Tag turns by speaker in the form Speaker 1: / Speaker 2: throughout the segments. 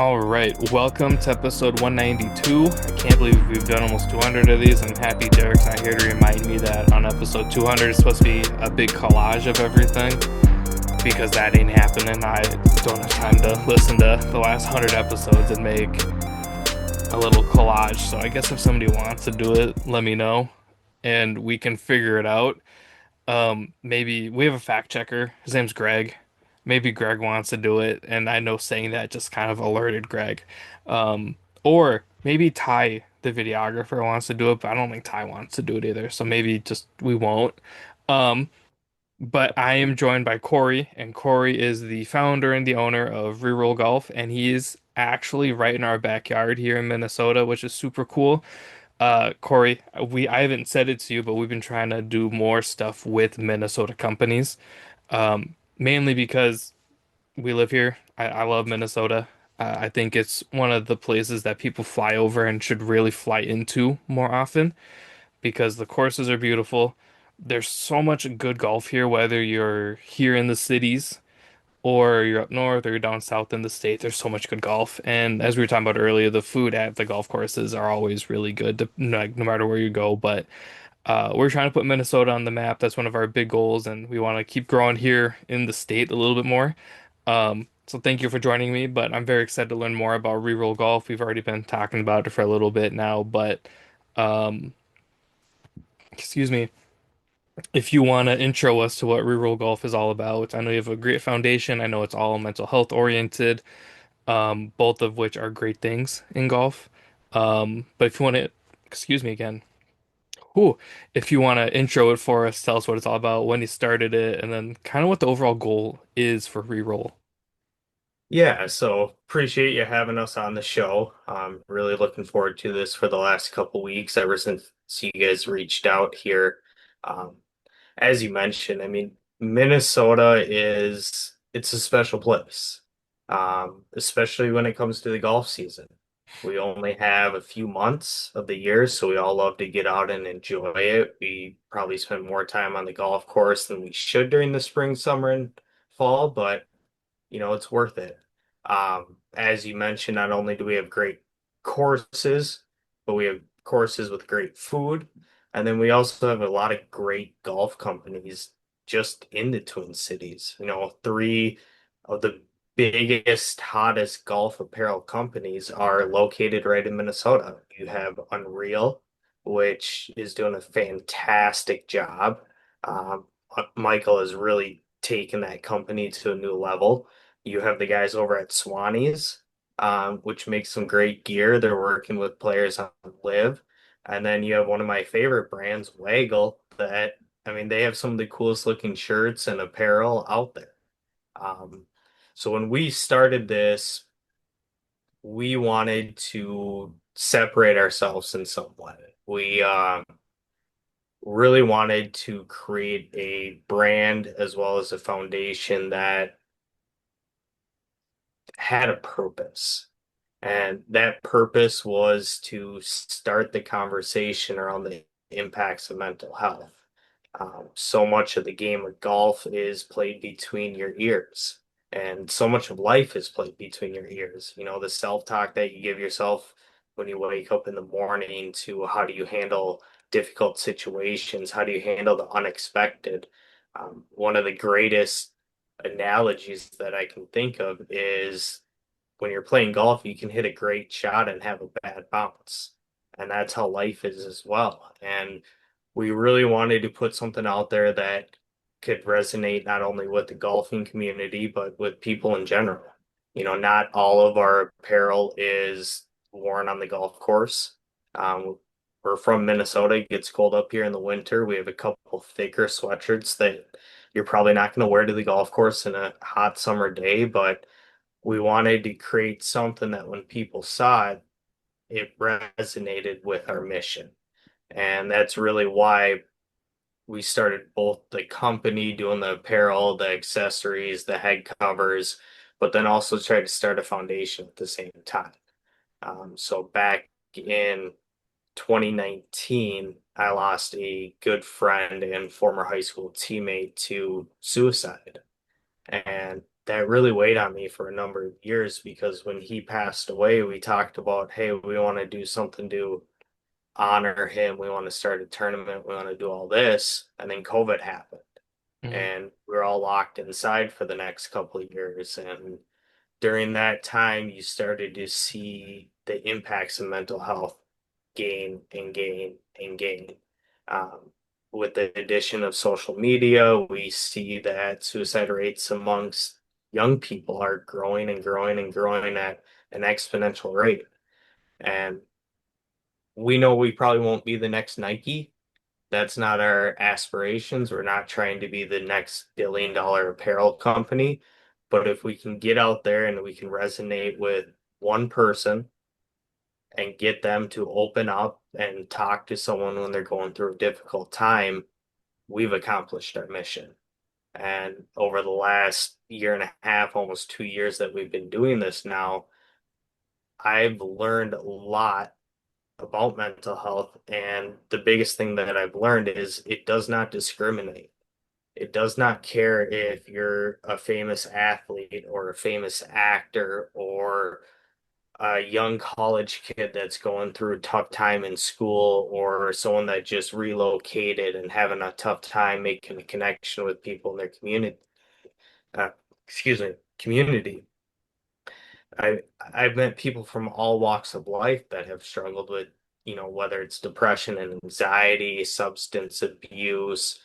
Speaker 1: All right, welcome to episode 192. I can't believe we've done almost 200 of these. I'm happy Derek's not here to remind me that on episode 200 is supposed to be a big collage of everything because that ain't happening. I don't have time to listen to the last 100 episodes and make a little collage. So I guess if somebody wants to do it, let me know and we can figure it out. Maybe we have a fact checker. His name's Greg. Maybe Greg wants to do it, and I know saying that just kind of alerted Greg. Or maybe Ty, the videographer, wants to do it, but I don't think Ty wants to do it either. So maybe just we won't. Um, but I am joined by Cory, and Cory is the founder and the owner of ReRoll Golf, and he's actually right in our backyard here in Minnesota, which is super cool. Cory, I haven't said it to you, but we've been trying to do more stuff with Minnesota companies. Mainly because we live here. I love Minnesota. I think it's one of the places that people fly over and should really fly into more often because the courses are beautiful. There's so much good golf here, whether you're here in the cities or you're up north or you're down south in the state. There's so much good golf. And as we were talking about earlier, the food at the golf courses are always really good, like, no matter where you go. But we're trying to put Minnesota on the map. That's one of our big goals, and we want to keep growing here in the state a little bit more. So thank you for joining me, but I'm very excited to learn more about ReRoll Golf. We've already been talking about it for a little bit now, but um, excuse me, if you want to intro us to what ReRoll Golf is all about. I know you have a great foundation. I know it's all mental health oriented, both of which are great things in golf. But if you want to, excuse me again. Ooh, if you want to intro it for us, tell us what it's all about, when you started it, and then kind of what the overall goal is for ReRoll.
Speaker 2: Yeah, so appreciate you having us on the show. I'm really looking forward to this for the last couple weeks, ever since you guys reached out here. Um, as you mentioned, Minnesota it's a special place, especially when it comes to the golf season. We only have a few months of the year, so we all love to get out and enjoy it. We probably spend more time on the golf course than we should during the spring, summer, and fall, but it's worth it. As you mentioned, not only do we have great courses, but we have courses with great food. And then we also have a lot of great golf companies just in the Twin Cities. Three of the biggest, hottest golf apparel companies are located right in Minnesota. You have Unreal, which is doing a fantastic job. Um, Michael has really taken that company to a new level. You have the guys over at Swanee's, which makes some great gear. They're working with players on Live. And then you have one of my favorite brands, Waggle, they have some of the coolest looking shirts and apparel out there. Um, so when we started this, we wanted to separate ourselves in some way. We really wanted to create a brand as well as a foundation that had a purpose. And that purpose was to start the conversation around the impacts of mental health. So much of the game of golf is played between your ears, and so much of life is played between your ears. The self-talk that you give yourself when you wake up in the morning to how do you handle difficult situations? How do you handle the unexpected? One of the greatest analogies that I can think of is when you're playing golf, you can hit a great shot and have a bad bounce. And that's how life is as well. And we really wanted to put something out there that could resonate not only with the golfing community, but with people in general. Not all of our apparel is worn on the golf course. We're from Minnesota. It gets cold up here in the winter. We have a couple thicker sweatshirts that you're probably not going to wear to the golf course in a hot summer day, but we wanted to create something that when people saw it, it resonated with our mission. And that's really why we started both the company doing the apparel, the accessories, the head covers, but then also tried to start a foundation at the same time. So back in 2019, I lost a good friend and former high school teammate to suicide. And that really weighed on me for a number of years because when he passed away, we talked about, hey, we want to do something to honor him. We want to start a tournament. We want to do all this. And then COVID happened
Speaker 1: Mhm.
Speaker 2: and we are all locked inside for the next couple of years. And during that time, you started to see the impacts of mental health gain and gain and gain. Um, with the addition of social media, we see that suicide rates amongst young people are growing and growing and growing at an exponential rate. And we know we probably won't be the next Nike. That's not our aspirations. We're not trying to be the next billion-dollar apparel company. But if we can get out there and we can resonate with one person and get them to open up and talk to someone when they're going through a difficult time, we've accomplished our mission. And over the last year and a half, almost 2 years that we've been doing this now, I've learned a lot about mental health. And the biggest thing that I've learned is it does not discriminate. It does not care if you're a famous athlete or a famous actor or a young college kid that's going through a tough time in school or someone that just relocated and having a tough time making a connection with people in their uh, community. I've met people from all walks of life that have struggled with, whether it's depression and anxiety, substance abuse,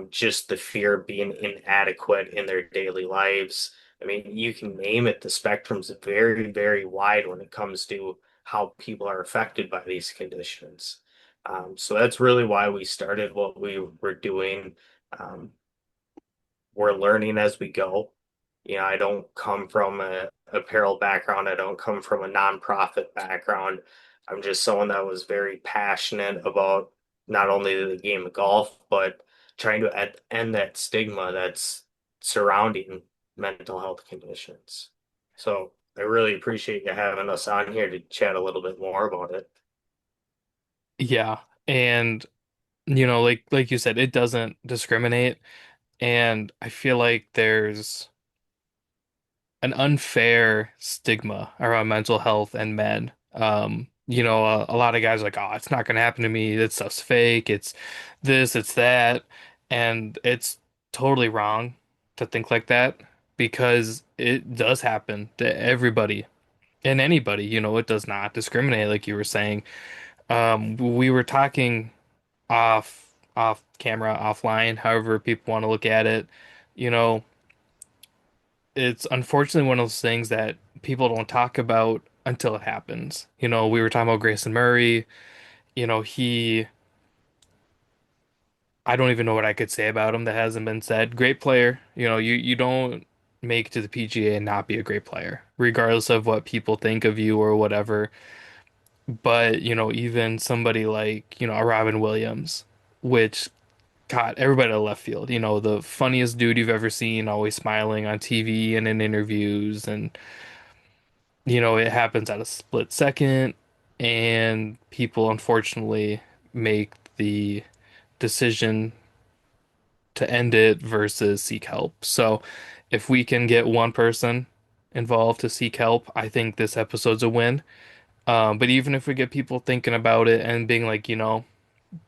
Speaker 2: just the fear of being inadequate in their daily lives. I mean, you can name it. The spectrum's very, very wide when it comes to how people are affected by these conditions. So that's really why we started what we were doing. Um, we're learning as we go. I don't come from a apparel background. I don't come from a nonprofit background. I'm just someone that was very passionate about not only the game of golf, but trying to end that stigma that's surrounding mental health conditions. So I really appreciate you having us on here to chat a little bit more about it.
Speaker 1: Yeah. And like you said, it doesn't discriminate. And I feel like there's an unfair stigma around mental health and men. A lot of guys are like, oh, it's not gonna happen to me. That stuff's fake. It's this, it's that. And it's totally wrong to think like that because it does happen to everybody and anybody. It does not discriminate, like you were saying. We were talking off camera, offline, however people want to look at it. You know, it's unfortunately one of those things that people don't talk about until it happens. We were talking about Grayson Murray. He, I don't even know what I could say about him that hasn't been said. Great player. You don't make it to the PGA and not be a great player, regardless of what people think of you or whatever. But, even somebody like, a Robin Williams, which caught everybody to left field. The funniest dude you've ever seen, always smiling on TV and in interviews. And, it happens at a split second. And people unfortunately make the decision to end it versus seek help. So if we can get one person involved to seek help, I think this episode's a win. But even if we get people thinking about it and being like,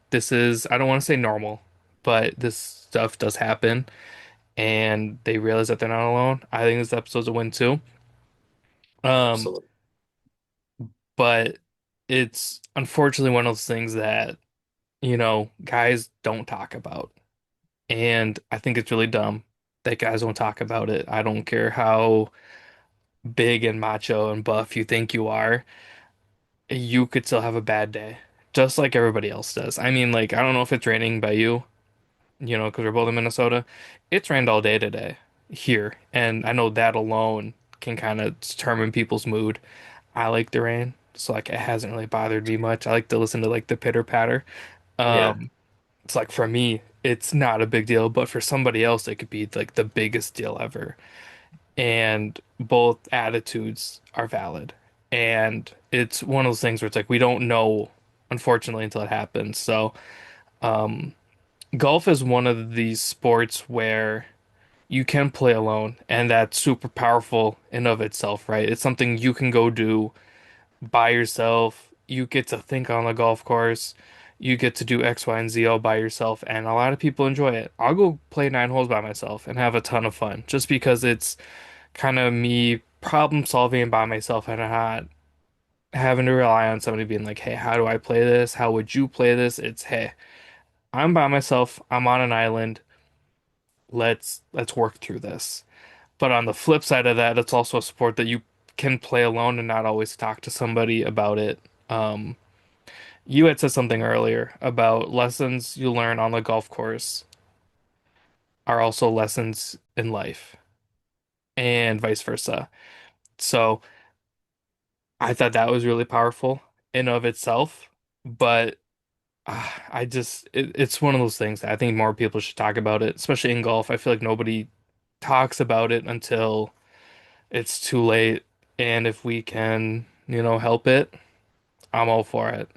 Speaker 1: this is, I don't want to say normal, but this stuff does happen and they realize that they're not alone. I think this episode's a win too. Um,
Speaker 2: Absolutely.
Speaker 1: but it's unfortunately one of those things that, guys don't talk about. And I think it's really dumb that guys don't talk about it. I don't care how big and macho and buff you think you are, you could still have a bad day, just like everybody else does. I mean, like, I don't know if it's raining by you, because we're both in Minnesota. It's rained all day today here, and I know that alone can kind of determine people's mood. I like the rain, so like it hasn't really bothered me much. I like to listen to like the pitter patter.
Speaker 2: Yeah.
Speaker 1: Um, it's like for me, it's not a big deal, but for somebody else, it could be like the biggest deal ever. And both attitudes are valid. And it's one of those things where it's like we don't know, unfortunately, until it happens. So, golf is one of these sports where you can play alone, and that's super powerful in of itself, right? It's something you can go do by yourself. You get to think on the golf course. You get to do X, Y, and Z all by yourself, and a lot of people enjoy it. I'll go play 9 holes by myself and have a ton of fun just because it's kind of me problem solving by myself and not having to rely on somebody being like, hey, how do I play this? How would you play this? It's, hey, I'm by myself. I'm on an island. Let's work through this. But on the flip side of that, it's also a sport that you can play alone and not always talk to somebody about it. Um, you had said something earlier about lessons you learn on the golf course are also lessons in life and vice versa. So I thought that was really powerful in of itself, but it's one of those things that I think more people should talk about it, especially in golf. I feel like nobody talks about it until it's too late. And if we can, help it, I'm all for it.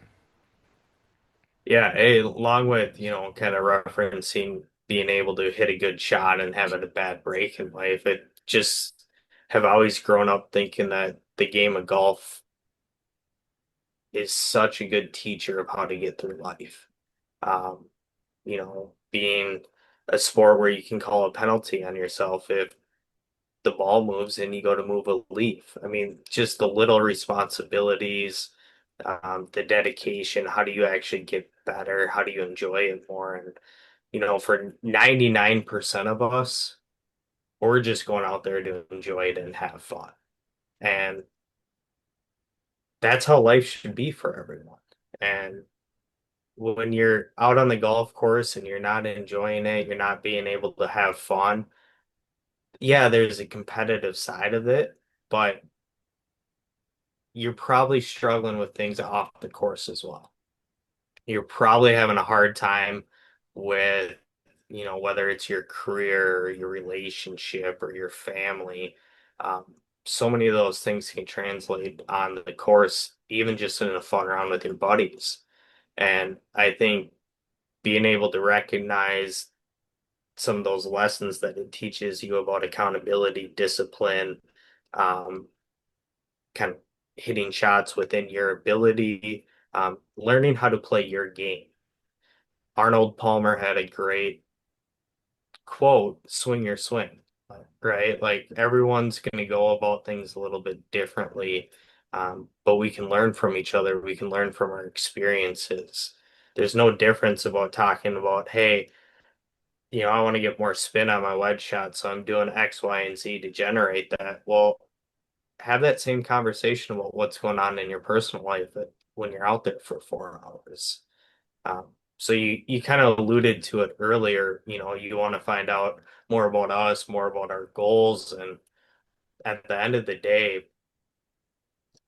Speaker 2: Yeah, along with, kind of referencing being able to hit a good shot and having a bad break in life, it just have always grown up thinking that the game of golf is such a good teacher of how to get through life. Um, being a sport where you can call a penalty on yourself if the ball moves and you go to move a leaf. I mean, just the little responsibilities, the dedication, how do you actually get better? How do you enjoy it more? And, for 99% of us, we're just going out there to enjoy it and have fun. And that's how life should be for everyone. And when you're out on the golf course and you're not enjoying it, you're not being able to have fun, yeah, there's a competitive side of it, but you're probably struggling with things off the course as well. You're probably having a hard time with, whether it's your career or your relationship or your family. So many of those things can translate on the course, even just in a fun round with your buddies. And I think being able to recognize some of those lessons that it teaches you about accountability, discipline, um, kind of hitting shots within your ability, learning how to play your game. Arnold Palmer had a great quote, swing your swing, right? Like everyone's going to go about things a little bit differently, but we can learn from each other. We can learn from our experiences. There's no difference about talking about, hey, I want to get more spin on my wedge shot, so I'm doing X, Y, and Z to generate that. Well, have that same conversation about what's going on in your personal life when you're out there for 4 hours. So you kind of alluded to it earlier, you want to find out more about us, more about our goals, and at the end of the day,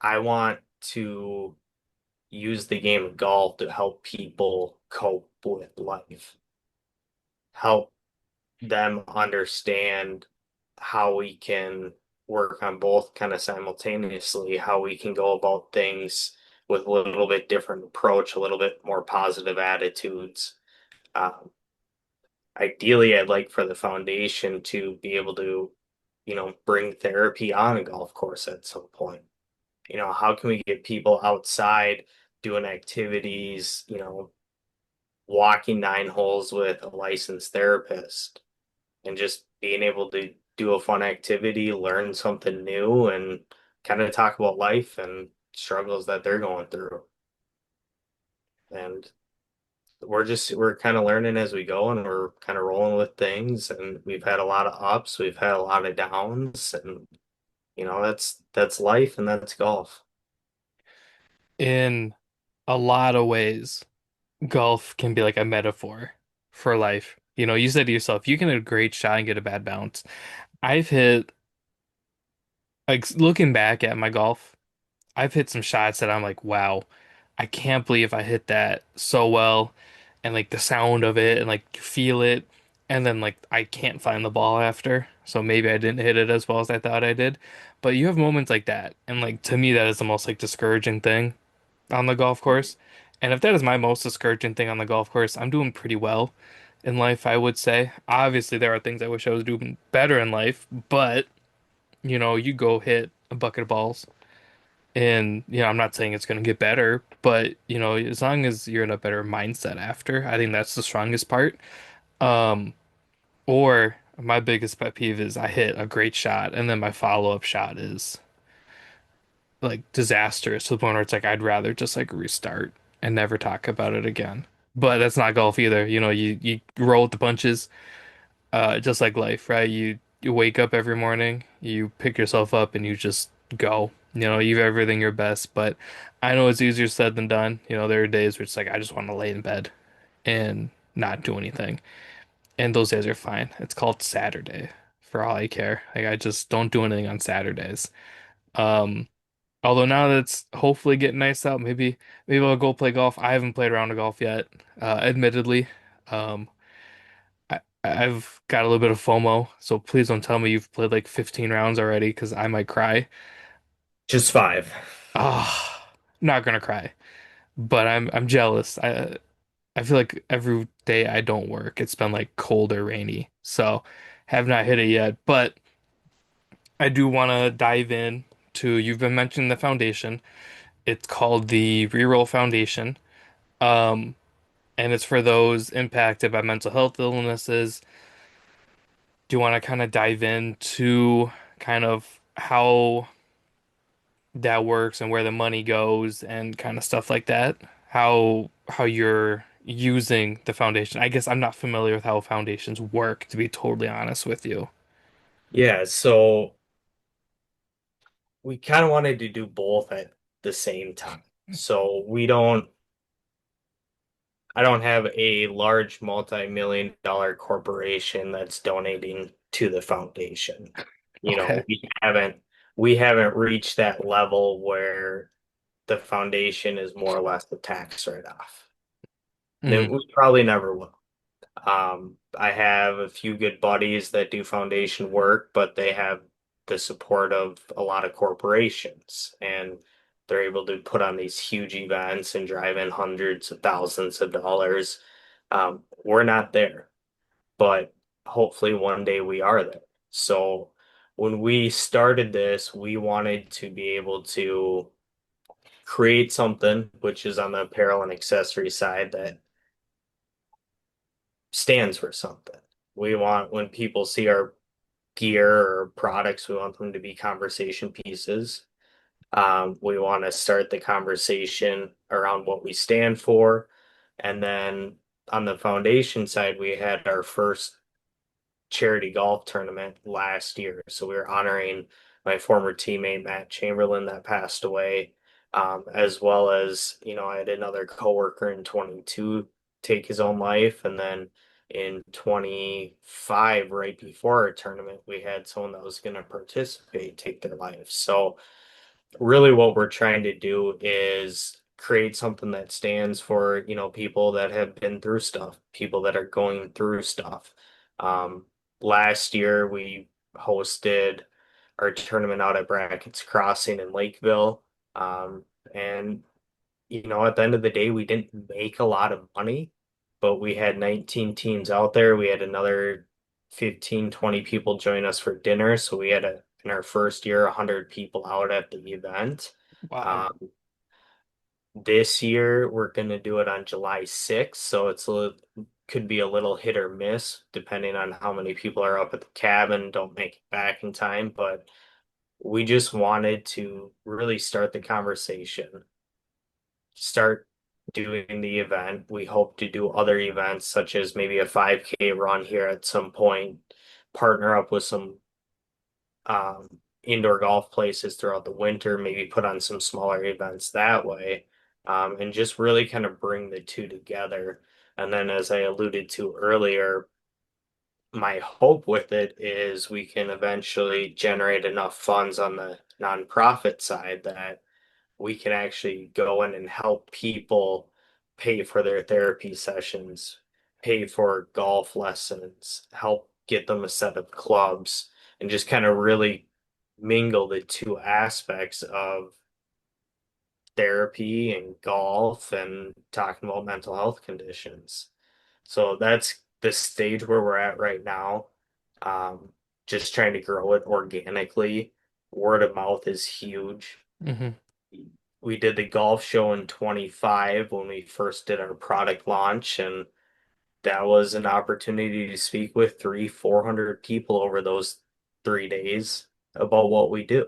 Speaker 2: I want to use the game of golf to help people cope with life, help them understand how we can work on both kind of simultaneously, how we can go about things with a little bit different approach, a little bit more positive attitudes. Um, Ideally, I'd like for the foundation to be able to, bring therapy on a golf course at some point. How can we get people outside doing activities, walking 9 holes with a licensed therapist and just being able to do a fun activity, learn something new, and kind of talk about life and struggles that they're going through. And we're kind of learning as we go and we're kind of rolling with things and we've had a lot of ups, we've had a lot of downs, and that's life and that's golf.
Speaker 1: In a lot of ways, golf can be like a metaphor for life. You said to yourself, you can hit a great shot and get a bad bounce. I've hit, like, looking back at my golf, I've hit some shots that I'm like, wow, I can't believe I hit that so well. And like the sound of it and like you feel it. And then like I can't find the ball after. So maybe I didn't hit it as well as I thought I did. But you have moments like that. And like to me, that is the most like discouraging thing on the golf course. And if that is my most discouraging thing on the golf course, I'm doing pretty well. in life, I would say. Obviously, there are things I wish I was doing better in life, but you go hit a bucket of balls. And, I'm not saying it's going to get better, but, as long as you're in a better mindset after, I think that's the strongest part. Um, or my biggest pet peeve is I hit a great shot and then my follow-up shot is like disastrous to the point where it's like I'd rather just like restart and never talk about it again. But that's not golf either. You roll with the punches, just like life, right? You wake up every morning, you pick yourself up and you just go. You have everything your best, but I know it's easier said than done. There are days where it's like I just want to lay in bed and not do anything. And those days are fine. It's called Saturday for all I care. Like I just don't do anything on Saturdays. Um, Although now that it's hopefully getting nice out, maybe I'll go play golf. I haven't played around of golf yet, admittedly. Um, I've got a little bit of FOMO, so please don't tell me you've played like 15 rounds already, because I might cry.
Speaker 2: Just five.
Speaker 1: Ah, not gonna cry, but I'm jealous. I feel like every day I don't work, it's been like cold or rainy, so have not hit it yet. But I do want to dive in to you've been mentioning the foundation. It's called the ReRoll Foundation. Um, and it's for those impacted by mental health illnesses. Do you want to kind of dive into kind of how that works and where the money goes and kind of stuff like that? How you're using the foundation. I guess I'm not familiar with how foundations work, to be totally honest with you.
Speaker 2: Yeah, so we kind of wanted to do both at the same time. So I don't have a large multi-million dollar corporation that's donating to the foundation. You
Speaker 1: Okay.
Speaker 2: know, we haven't reached that level where the foundation is more or less a tax write-off.
Speaker 1: Mm,
Speaker 2: We probably never will. I have a few good buddies that do foundation work, but they have the support of a lot of corporations, and they're able to put on these huge events and drive in hundreds of thousands of dollars. We're not there, but hopefully one day we are there. So when we started this, we wanted to be able to create something, which is on the apparel and accessory side, that stands for something. We want when people see our gear or products, we want them to be conversation pieces. We want to start the conversation around what we stand for. And then on the foundation side, we had our first charity golf tournament last year. So we were honoring my former teammate Matt Chamberlain that passed away, as well as I had another coworker in 22 take his own life, and then in 25, right before our tournament, we had someone that was going to participate take their life. So really what we're trying to do is create something that stands for, people that have been through stuff, people that are going through stuff. Um, Last year we hosted our tournament out at Brackett's Crossing in Lakeville. And at the end of the day, we didn't make a lot of money, but we had 19 teams out there. We had another 15, 20 people join us for dinner. So we had in our first year, 100 people out at the event.
Speaker 1: wow.
Speaker 2: Um, this year, we're going to do it on July 6th. So could be a little hit or miss depending on how many people are up at the cabin, don't make it back in time. But we just wanted to really start the conversation, start doing the event. We hope to do other events such as maybe a 5K run here at some point, partner up with some indoor golf places throughout the winter, maybe put on some smaller events that way, and just really kind of bring the two together. And then, as I alluded to earlier, my hope with it is we can eventually generate enough funds on the nonprofit side that we can actually go in and help people pay for their therapy sessions, pay for golf lessons, help get them a set of clubs, and just kind of really mingle the two aspects of therapy and golf and talking about mental health conditions. So the stage where we're at right now, um, just trying to grow it organically. Word of mouth is huge.
Speaker 1: Hmm.
Speaker 2: We did the golf show in 25 when we first did our product launch, and that was an opportunity to speak with 400 people over those 3 days about what we do.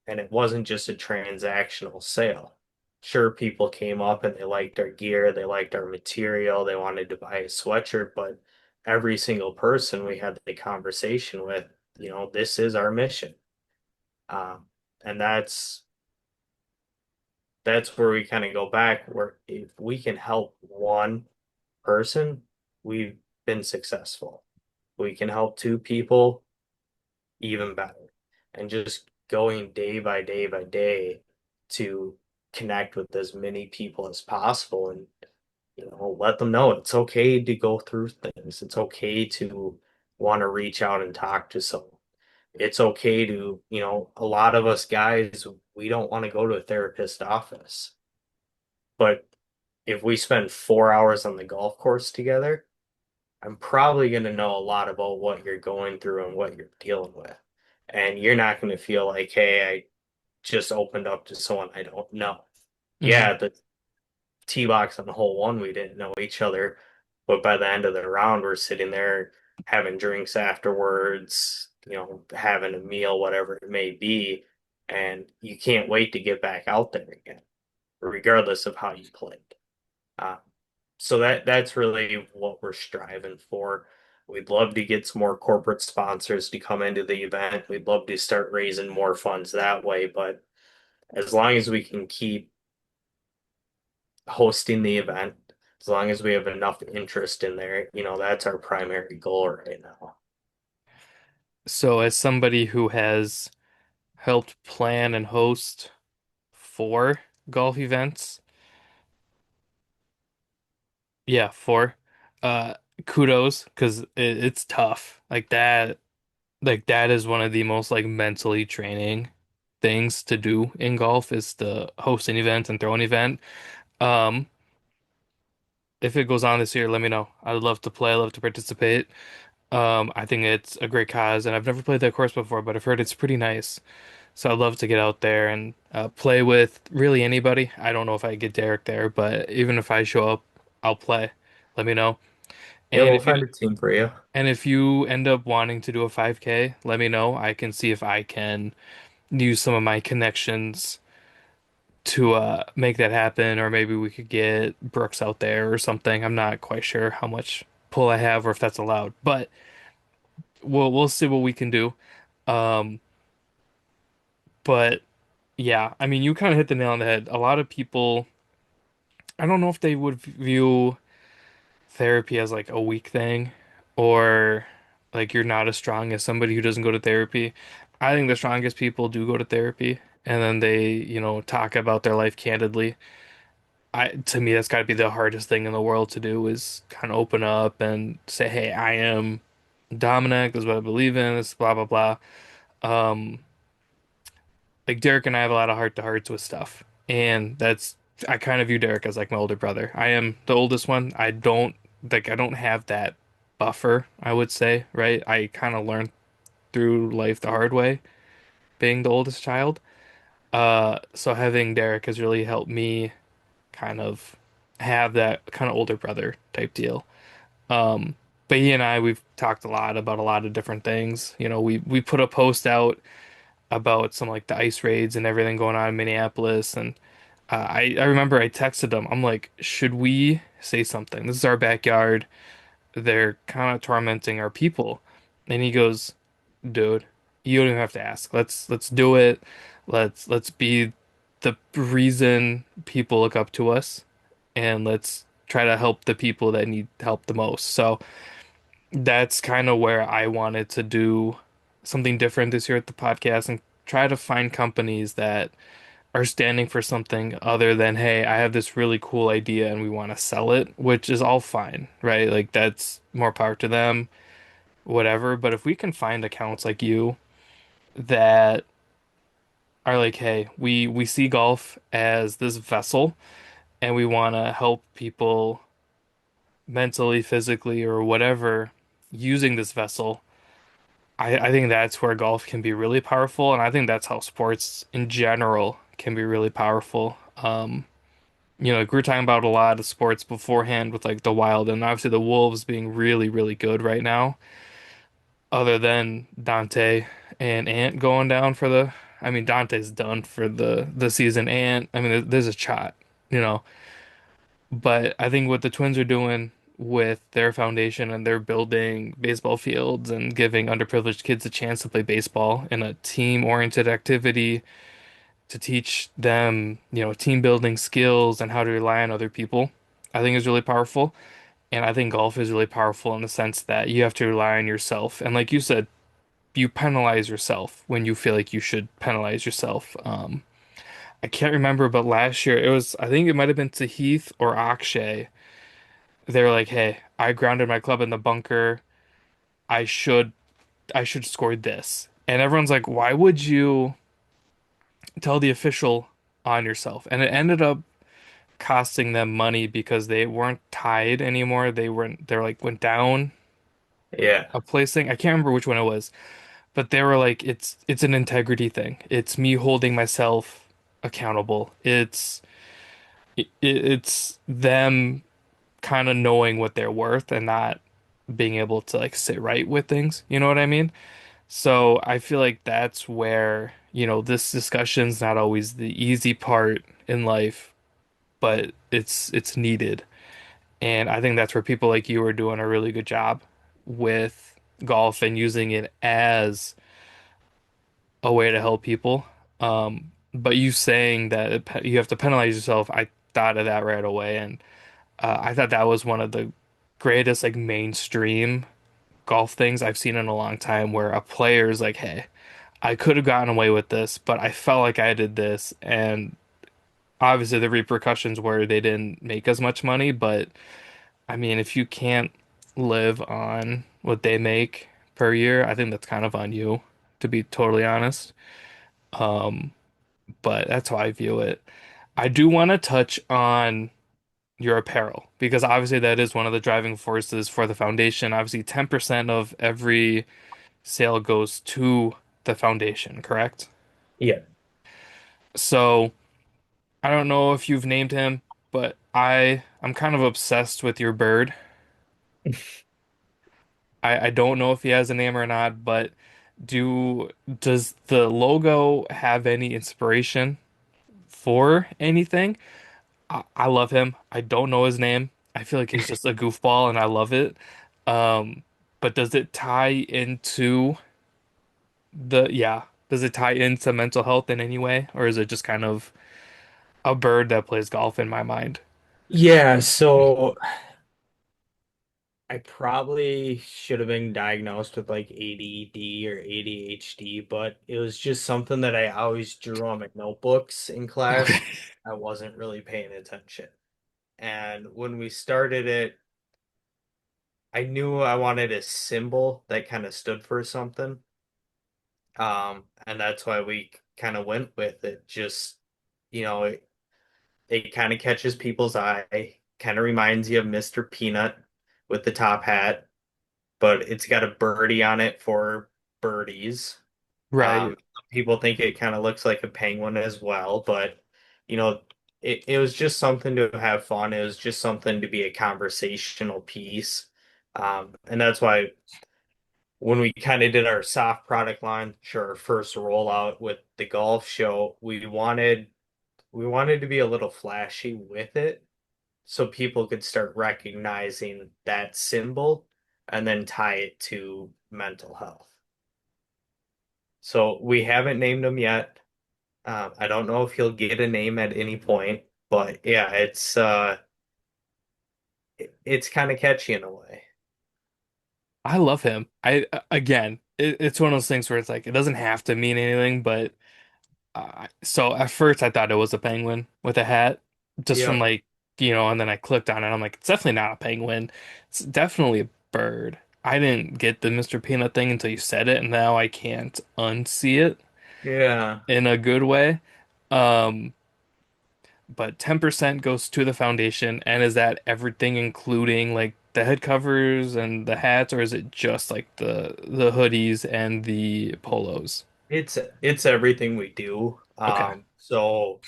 Speaker 2: And it wasn't just a transactional sale. Sure, people came up and they liked our gear, they liked our material, they wanted to buy a sweatshirt, but every single person we had the conversation with, this is our mission. Um, and that's where we kind of go back, where if we can help one person, we've been successful. We can help two people, even better. And just going day by day by day to connect with as many people as possible and let them know it's okay to go through things. It's okay to want to reach out and talk to someone. It's okay to, a lot of us guys, we don't want to go to a therapist office. But if we spend 4 hours on the golf course together, I'm probably going to know a lot about what you're going through and what you're dealing with. And you're not going to feel like, hey, I just opened up to someone I don't know.
Speaker 1: Hmm.
Speaker 2: Yeah, the tee box on hole one, we didn't know each other. But by the end of the round, we're sitting there having drinks afterwards, having a meal, whatever it may be. And you can't wait to get back out there again, regardless of how you played. Uh, so that's really what we're striving for. We'd love to get some more corporate sponsors to come into the event. We'd love to start raising more funds that way, but as long as we can keep hosting the event, as long as we have enough interest in there, that's our primary goal right now.
Speaker 1: So, as somebody who has helped plan and host 4 golf events, yeah, 4, uh, kudos, because it's tough. Like that is one of the most like mentally training things to do in golf is to host an event and throw an event. Um, if it goes on this year, let me know. I'd love to play. I'd love to participate. I think it's a great cause, and I've never played that course before, but I've heard it's pretty nice. So I'd love to get out there and play with really anybody. I don't know if I get Derek there, but even if I show up, I'll play. Let me know.
Speaker 2: Yeah,
Speaker 1: And
Speaker 2: we'll
Speaker 1: if you
Speaker 2: find a team for you.
Speaker 1: and if you end up wanting to do a 5K, let me know. I can see if I can use some of my connections to make that happen, or maybe we could get Brooks out there or something. I'm not quite sure how much pull I have or if that's allowed, but we'll see what we can do. Um, but yeah, I mean, you kind of hit the nail on the head. A lot of people, I don't know if they would view therapy as like a weak thing or like you're not as strong as somebody who doesn't go to therapy. I think the strongest people do go to therapy and then they, talk about their life candidly. To me, that's got to be the hardest thing in the world to do is kind of open up and say, "Hey, I am Dominic. This is what I believe in. This blah blah blah." Um, like Derek and I have a lot of heart to hearts with stuff, and that's I kind of view Derek as like my older brother. I am the oldest one. I don't have that buffer, I would say, right? I kind of learned through life the hard way, being the oldest child. So having Derek has really helped me kind of have that kind of older brother type deal. Um, but he and we've talked a lot about a lot of different things. We put a post out about some like the ice raids and everything going on in Minneapolis, and I remember I texted him. I'm like, should we say something? This is our backyard. They're kind of tormenting our people, and he goes, dude, you don't even have to ask. Let's do it. Let's be the reason people look up to us and let's try to help the people that need help the most. So that's kind of where I wanted to do something different this year at the podcast and try to find companies that are standing for something other than, hey, I have this really cool idea and we want to sell it, which is all fine, right? Like that's more power to them, whatever. But if we can find accounts like you that are like, hey, we see golf as this vessel and we want to help people mentally, physically, or whatever using this vessel, I think that's where golf can be really powerful, and I think that's how sports in general can be really powerful. Like we were talking about a lot of sports beforehand with like the Wild and obviously the Wolves being really, really good right now, other than Dante and Ant going down for the. I mean, Dante's done for the season, and I mean, there's a shot, you know. But I think what the Twins are doing with their foundation and they're building baseball fields and giving underprivileged kids a chance to play baseball in a team-oriented activity to teach them, team building skills and how to rely on other people, I think is really powerful. And I think golf is really powerful in the sense that you have to rely on yourself. And like you said, you penalize yourself when you feel like you should penalize yourself. I can't remember, but last year it was, I think it might have been to Heath or Akshay. They were like, "Hey, I grounded my club in the bunker. I should, I should score this." And everyone's like, "Why would you tell the official on yourself?" And it ended up costing them money because they weren't tied anymore. They're like went down
Speaker 2: Yeah.
Speaker 1: a placing. I can't remember which one it was, but they were like, it's an integrity thing. It's me holding myself accountable. It's them kind of knowing what they're worth and not being able to like sit right with things. You know what I mean? So I feel like that's where, this discussion's not always the easy part in life, but it's needed. And I think that's where people like you are doing a really good job with golf and using it as a way to help people. But you saying that you have to penalize yourself, I thought of that right away, and I thought that was one of the greatest like mainstream golf things I've seen in a long time, where a player is like, "Hey, I could have gotten away with this, but I felt like I did this," and obviously the repercussions were they didn't make as much money, but I mean, if you can't live on what they make per year, I think that's kind of on you, to be totally honest. Um, but that's how I view it. I do want to touch on your apparel because obviously that is one of the driving forces for the foundation. Obviously, 10% of every sale goes to the foundation, correct?
Speaker 2: Yeah.
Speaker 1: So I don't know if you've named him, but I'm kind of obsessed with your bird. I don't know if he has a name or not, but does the logo have any inspiration for anything? I love him. I don't know his name. I feel like he's just a goofball and I love it. Um, but does it tie into does it tie into mental health in any way, or is it just kind of a bird that plays golf in my mind?
Speaker 2: Yeah, so I probably should have been diagnosed with like ADD or ADHD, but it was just something that I always drew on my notebooks in class.
Speaker 1: Okay.
Speaker 2: I wasn't really paying attention. And when we started it, I knew I wanted a symbol that kind of stood for something. And that's why we kind of went with it. Just, you know, it kind of catches people's eye, kind of reminds you of Mr. Peanut with the top hat, but it's got a birdie on it for birdies.
Speaker 1: Right.
Speaker 2: People think it kind of looks like a penguin as well, but you know, it was just something to have fun. It was just something to be a conversational piece. And that's why when we kind of did our soft product line, sure, our first rollout with the golf show, we wanted to be a little flashy with it so people could start recognizing that symbol and then tie it to mental health. So we haven't named him yet. I don't know if he'll get a name at any point, but yeah, it's kind of catchy in a way.
Speaker 1: I love him. Again, it's one of those things where it's like it doesn't have to mean anything, but so at first I thought it was a penguin with a hat, just from
Speaker 2: Yep.
Speaker 1: like, and then I clicked on it. I'm like, it's definitely not a penguin. It's definitely a bird. I didn't get the Mr. Peanut thing until you said it, and now I can't unsee it
Speaker 2: Yeah.
Speaker 1: in a good way. Um, but 10% goes to the foundation. And is that everything, including like the head covers and the hats, or is it just like the hoodies and the polos?
Speaker 2: It's everything we do.
Speaker 1: Okay.
Speaker 2: So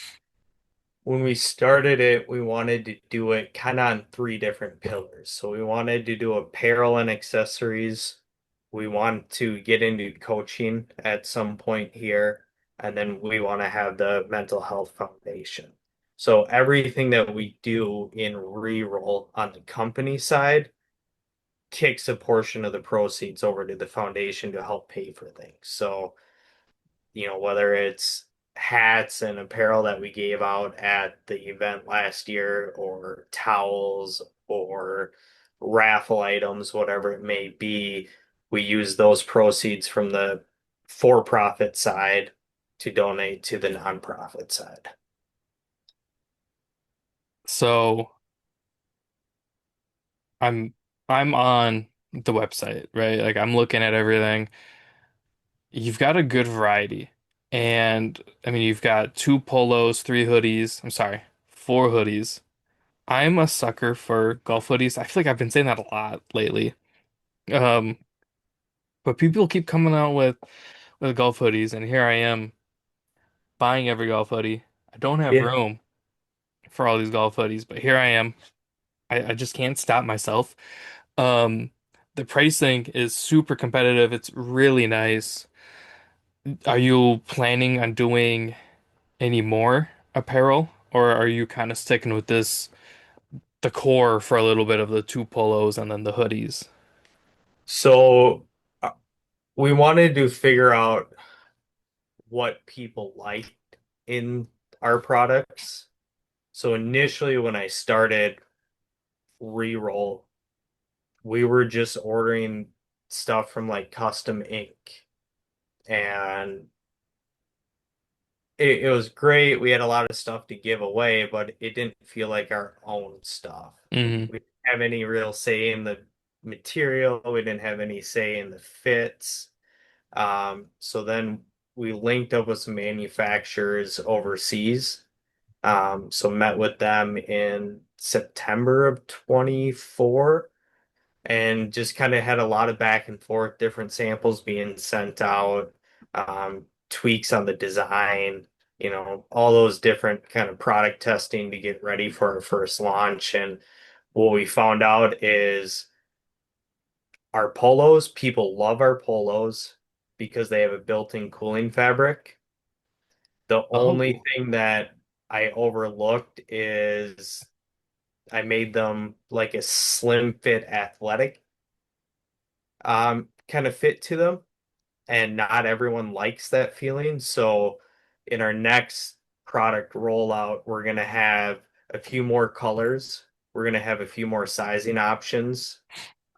Speaker 2: when we started it, we wanted to do it kind of on three different pillars. So we wanted to do apparel and accessories. We want to get into coaching at some point here, and then we want to have the mental health foundation. So everything that we do in reroll on the company side kicks a portion of the proceeds over to the foundation to help pay for things. So whether it's hats and apparel that we gave out at the event last year, or towels, or raffle items, whatever it may be, we use those proceeds from the for-profit side to donate to the nonprofit side.
Speaker 1: So I'm I'm on the website, right? Like I'm looking at everything. You've got a good variety. And I mean, you've got two polos, three hoodies. I'm sorry, four hoodies. I'm a sucker for golf hoodies. I feel like I've been saying that a lot lately. Um, but people keep coming out with golf hoodies, and here I am buying every golf hoodie. I don't have
Speaker 2: Yeah.
Speaker 1: room for all these golf hoodies, but here I am. I just can't stop myself. Um, the pricing is super competitive. It's really nice. Are you planning on doing any more apparel, or are you kind of sticking with the core for a little bit of the two polos and then the hoodies?
Speaker 2: So we wanted to figure out what people liked in our products. So initially, when I started reroll, we were just ordering stuff from like Custom Ink, and it was great. We had a lot of stuff to give away, but it didn't feel like our own stuff.
Speaker 1: Hmm.
Speaker 2: We didn't have any real say in the material. We didn't have any say in the fits. So then we linked up with some manufacturers overseas. So met with them in September of 24, and just kind of had a lot of back and forth, different samples being sent out, tweaks on the design, all those different kind of product testing to get ready for our first launch. And what we found out is our polos, people love our polos because they have a built-in cooling fabric. The only
Speaker 1: Oh,
Speaker 2: thing that I overlooked is I made them like a slim fit athletic kind of fit to them, and not everyone likes that feeling. So in our next product rollout, we're going to have a few more colors. We're going to have a few more sizing options.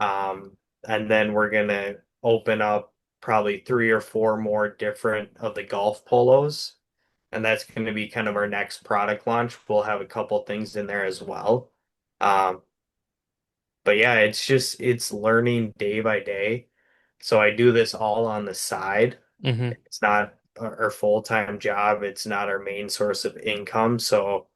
Speaker 2: Um, and then we're going to open up probably three or four more different of the golf polos. And that's going to be kind of our next product launch. We'll have a couple things in there as well. Um, but yeah, it's learning day by day. So I do this all on the side.
Speaker 1: hmm.
Speaker 2: It's not our full-time job. It's not our main source of income. So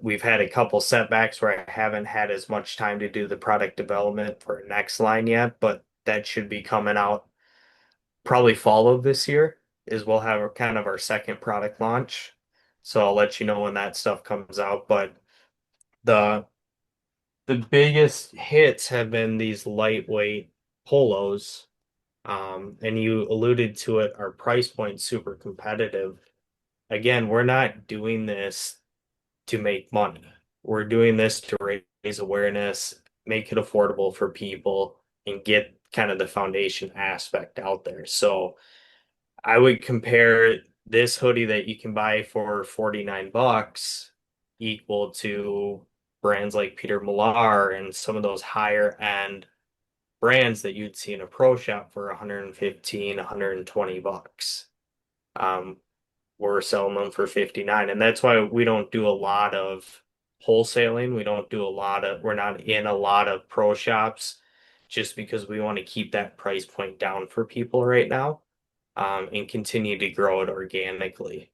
Speaker 2: we've had a couple setbacks where I haven't had as much time to do the product development for next line yet, but that should be coming out probably fall of this year, is we'll have kind of our second product launch. So I'll let you know when that stuff comes out. But the the biggest hits have been these lightweight polos. And you alluded to it, our price point's super competitive. Again, we're not doing this to make money. We're doing this to raise awareness, make it affordable for people, and get kind of the foundation aspect out there. So I would compare this hoodie that you can buy for 49 bucks equal to brands like Peter Millar and some of those higher end brands that you'd see in a pro shop for 115, 120 bucks. Um, we're selling them for 59. And that's why we don't do a lot of wholesaling. We're not in a lot of pro shops, just because we want to keep that price point down for people right now, and continue to grow it organically.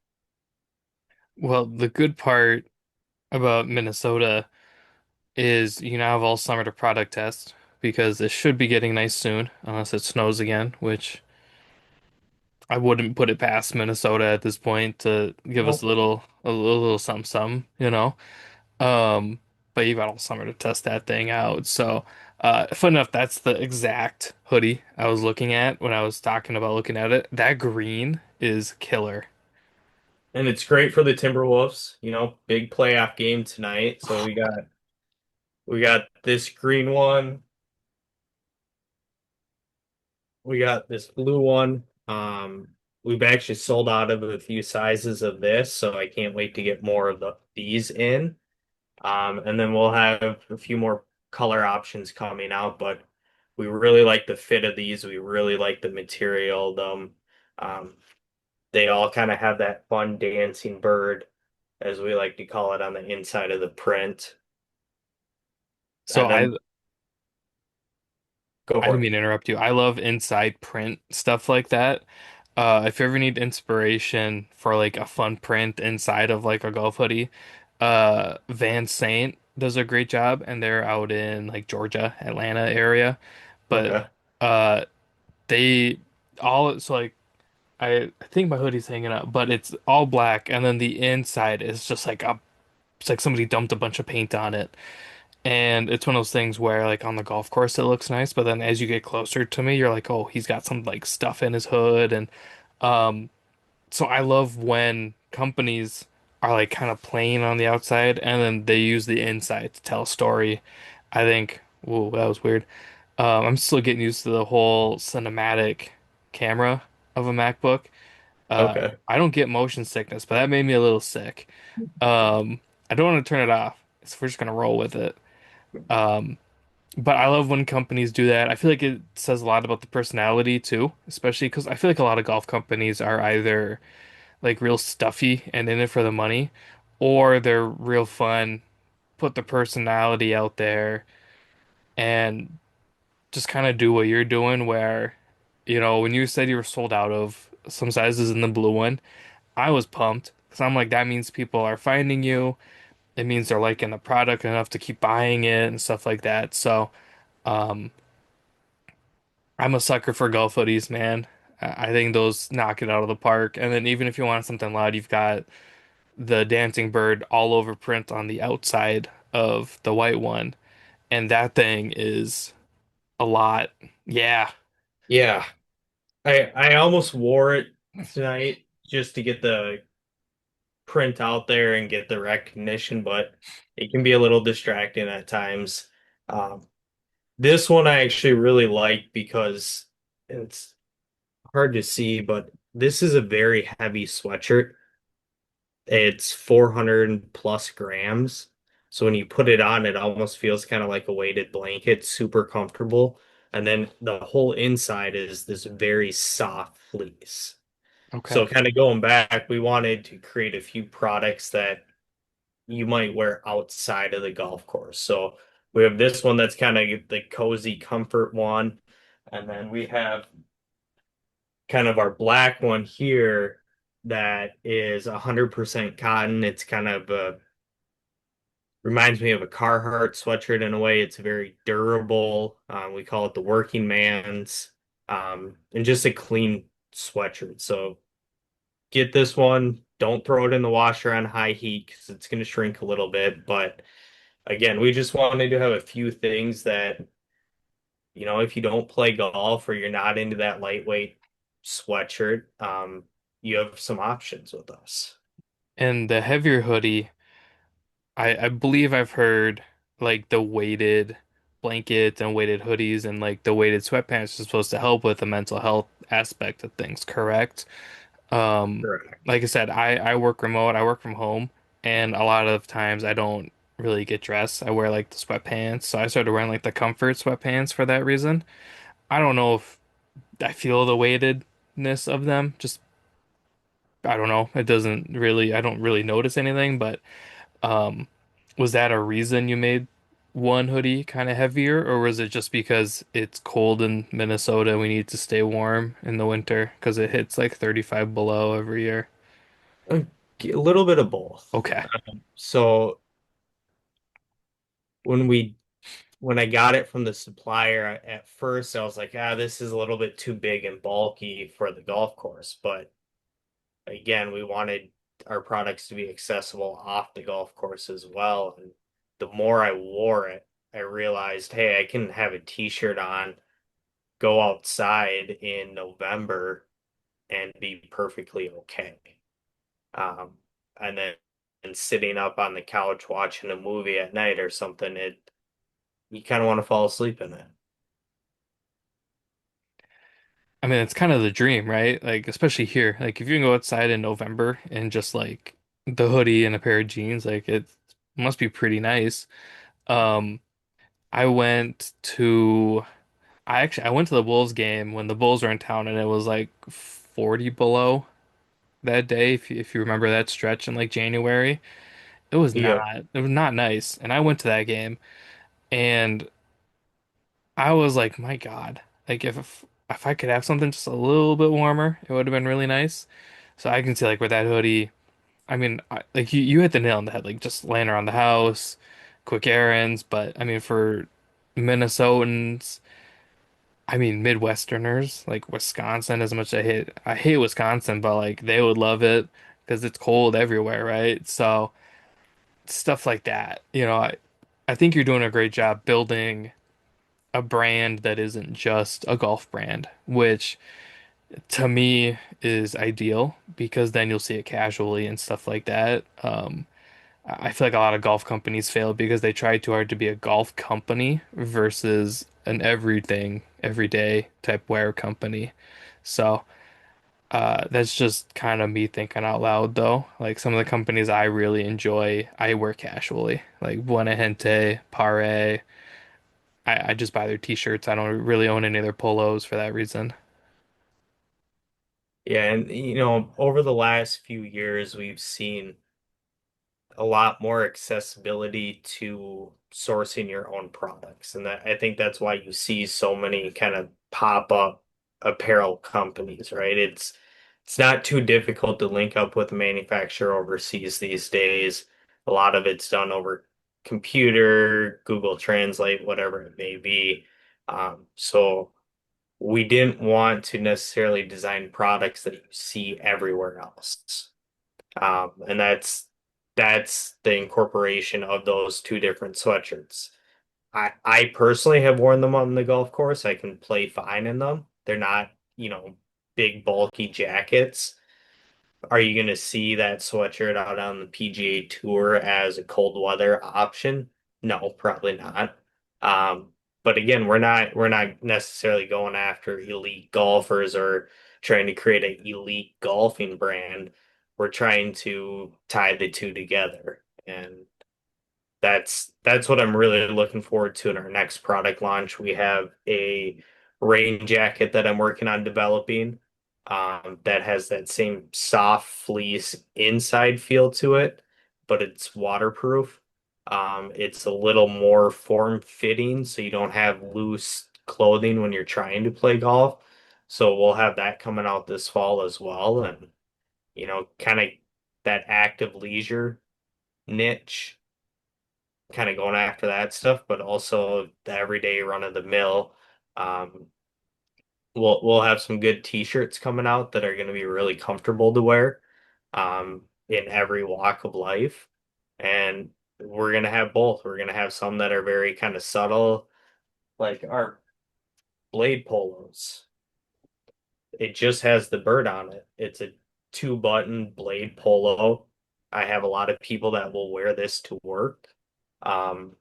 Speaker 1: Well, the good part. about Minnesota is you now have all summer to product test because it should be getting nice soon, unless it snows again, which I wouldn't put it past Minnesota at this point to give us
Speaker 2: Nope.
Speaker 1: a little something, something, you know. Um, but you've got all summer to test that thing out. So, fun enough, that's the exact hoodie I was looking at when I was talking about looking at it. That green is killer.
Speaker 2: And it's great for the Timberwolves, big playoff game tonight. So we got this green one, we got this blue one. We've actually sold out of a few sizes of this, so I can't wait to get more of these in. And then we'll have a few more color options coming out, but we really like the fit of these. We really like the material of them. Um, they all kind of have that fun dancing bird, as we like to call it, on the inside of the print.
Speaker 1: So
Speaker 2: And
Speaker 1: I
Speaker 2: then go
Speaker 1: I
Speaker 2: for
Speaker 1: didn't
Speaker 2: it.
Speaker 1: mean to interrupt you. I love inside print stuff like that. If you ever need inspiration for like a fun print inside of like a golf hoodie, Van Saint does a great job, and they're out in like Georgia, Atlanta area. But
Speaker 2: Okay.
Speaker 1: uh, they all so like I think my hoodie's hanging up, but it's all black, and then the inside is just like it's like somebody dumped a bunch of paint on it. And it's one of those things where, like, on the golf course, it looks nice, but then as you get closer to me, you're like, oh, he's got some like stuff in his hood. And um, so I love when companies are like kind of playing on the outside and then they use the inside to tell a story. I think, whoa, that was weird. I'm still getting used to the whole cinematic camera of a MacBook.
Speaker 2: Okay.
Speaker 1: I don't get motion sickness, but that made me a little sick. I don't want to turn it off, so we're just gonna roll with it. Um, but I love when companies do that. I feel like it says a lot about the personality too, especially because I feel like a lot of golf companies are either like real stuffy and in it for the money, or they're real fun, put the personality out there, and just kind of do what you're doing. Where, when you said you were sold out of some sizes in the blue one, I was pumped because I'm like, that means people are finding you. It means they're liking the product enough to keep buying it and stuff like that. So, um, I'm a sucker for golf hoodies, man. I think those knock it out of the park. And then even if you want something loud, you've got the dancing bird all over print on the outside of the white one, and that thing is a lot. Yeah.
Speaker 2: Yeah. I almost wore it tonight just to get the print out there and get the recognition, but it can be a little distracting at times. Um, this one I actually really like because it's hard to see, but this is a very heavy sweatshirt. It's 400 plus grams. So when you put it on, it almost feels kind of like a weighted blanket, super comfortable. And then the whole inside is this very soft fleece.
Speaker 1: Okay.
Speaker 2: So kind of going back, we wanted to create a few products that you might wear outside of the golf course. So we have this one that's kind of the cozy comfort one. And then we have kind of our black one here that is 100% cotton. It's kind of reminds me of a Carhartt sweatshirt in a way. It's very durable. We call it the working man's, and just a clean sweatshirt. So get this one. Don't throw it in the washer on high heat because it's going to shrink a little bit. But again, we just wanted to have a few things that, if you don't play golf or you're not into that lightweight sweatshirt, you have some options with us.
Speaker 1: And the heavier hoodie, I believe I've heard like the weighted blankets and weighted hoodies and like the weighted sweatpants are supposed to help with the mental health aspect of things, correct?
Speaker 2: Correct.
Speaker 1: Like I said, I work remote, I work from home, and a lot of times I don't really get dressed. I wear like the sweatpants, so I started wearing like the comfort sweatpants for that reason. I don't know if I feel the weightedness of them, just I don't know. I don't really notice anything, but um, was that a reason you made one hoodie kind of heavier, or was it just because it's cold in Minnesota and we need to stay warm in the winter because it hits like 35 below every year?
Speaker 2: A, a little bit of both.
Speaker 1: Okay.
Speaker 2: So. when we when I got it from the supplier at first, I was like, this is a little bit too big and bulky for the golf course. But again, we wanted our products to be accessible off the golf course as well. And the more I wore it, I realized, hey, I can have a t-shirt on, go outside in November and be perfectly okay. Um, and then and sitting up on the couch watching a movie at night or something, you kind of want to fall asleep in it.
Speaker 1: I mean, it's kind of the dream, right? Like, especially here. Like, if you can go outside in November and just like the hoodie and a pair of jeans, like it must be pretty nice. Um, I went to I went to the Bulls game when the Bulls were in town and it was like 40 below that day, if you remember that stretch in like January.
Speaker 2: Yeah.
Speaker 1: It was not nice. And I went to that game and I was like, my God, like if I could have something just a little bit warmer, it would have been really nice. So I can see like with that hoodie, I mean, like you hit the nail on the head, like just laying around the house, quick errands. But I mean, for Minnesotans, I mean Midwesterners, like Wisconsin, as much as I hate Wisconsin, but like they would love it because it's cold everywhere, right? So stuff like that, I think you're doing a great job building a brand that isn't just a golf brand, which to me is ideal because then you'll see it casually and stuff like that. I feel like a lot of golf companies fail because they try too hard to be a golf company versus an everything, everyday type wear company. So, that's just kind of me thinking out loud though. Like some of the companies I really enjoy, I wear casually, like Buena Gente, Pare. I just buy their t-shirts. I don't really own any of their polos for that reason.
Speaker 2: Yeah, and over the last few years, we've seen a lot more accessibility to sourcing your own products. And I think that's why you see so many kind of pop-up apparel companies, right? It's not too difficult to link up with a manufacturer overseas these days. A lot of it's done over computer, Google Translate, whatever it may be. So we didn't want to necessarily design products that you see everywhere else. And that's the incorporation of those two different sweatshirts. I personally have worn them on the golf course. I can play fine in them. They're not, big bulky jackets. Are you going to see that sweatshirt out on the PGA Tour as a cold weather option? No, probably not. Um, but again, we're not necessarily going after elite golfers or trying to create an elite golfing brand. We're trying to tie the two together. And that's what I'm really looking forward to in our next product launch. We have a rain jacket that I'm working on developing that has that same soft fleece inside feel to it, but it's waterproof. It's a little more form fitting, so you don't have loose clothing when you're trying to play golf. So we'll have that coming out this fall as well, and kind of that active leisure niche kind of going after that stuff, but also the everyday run of the mill. Um, we'll have some good t-shirts coming out that are going to be really comfortable to wear in every walk of life. And we're going to have both. We're going to have some that are very kind of subtle, like our blade polos. It just has the bird on it. It's a two-button blade polo. I have a lot of people that will wear this to work. Um,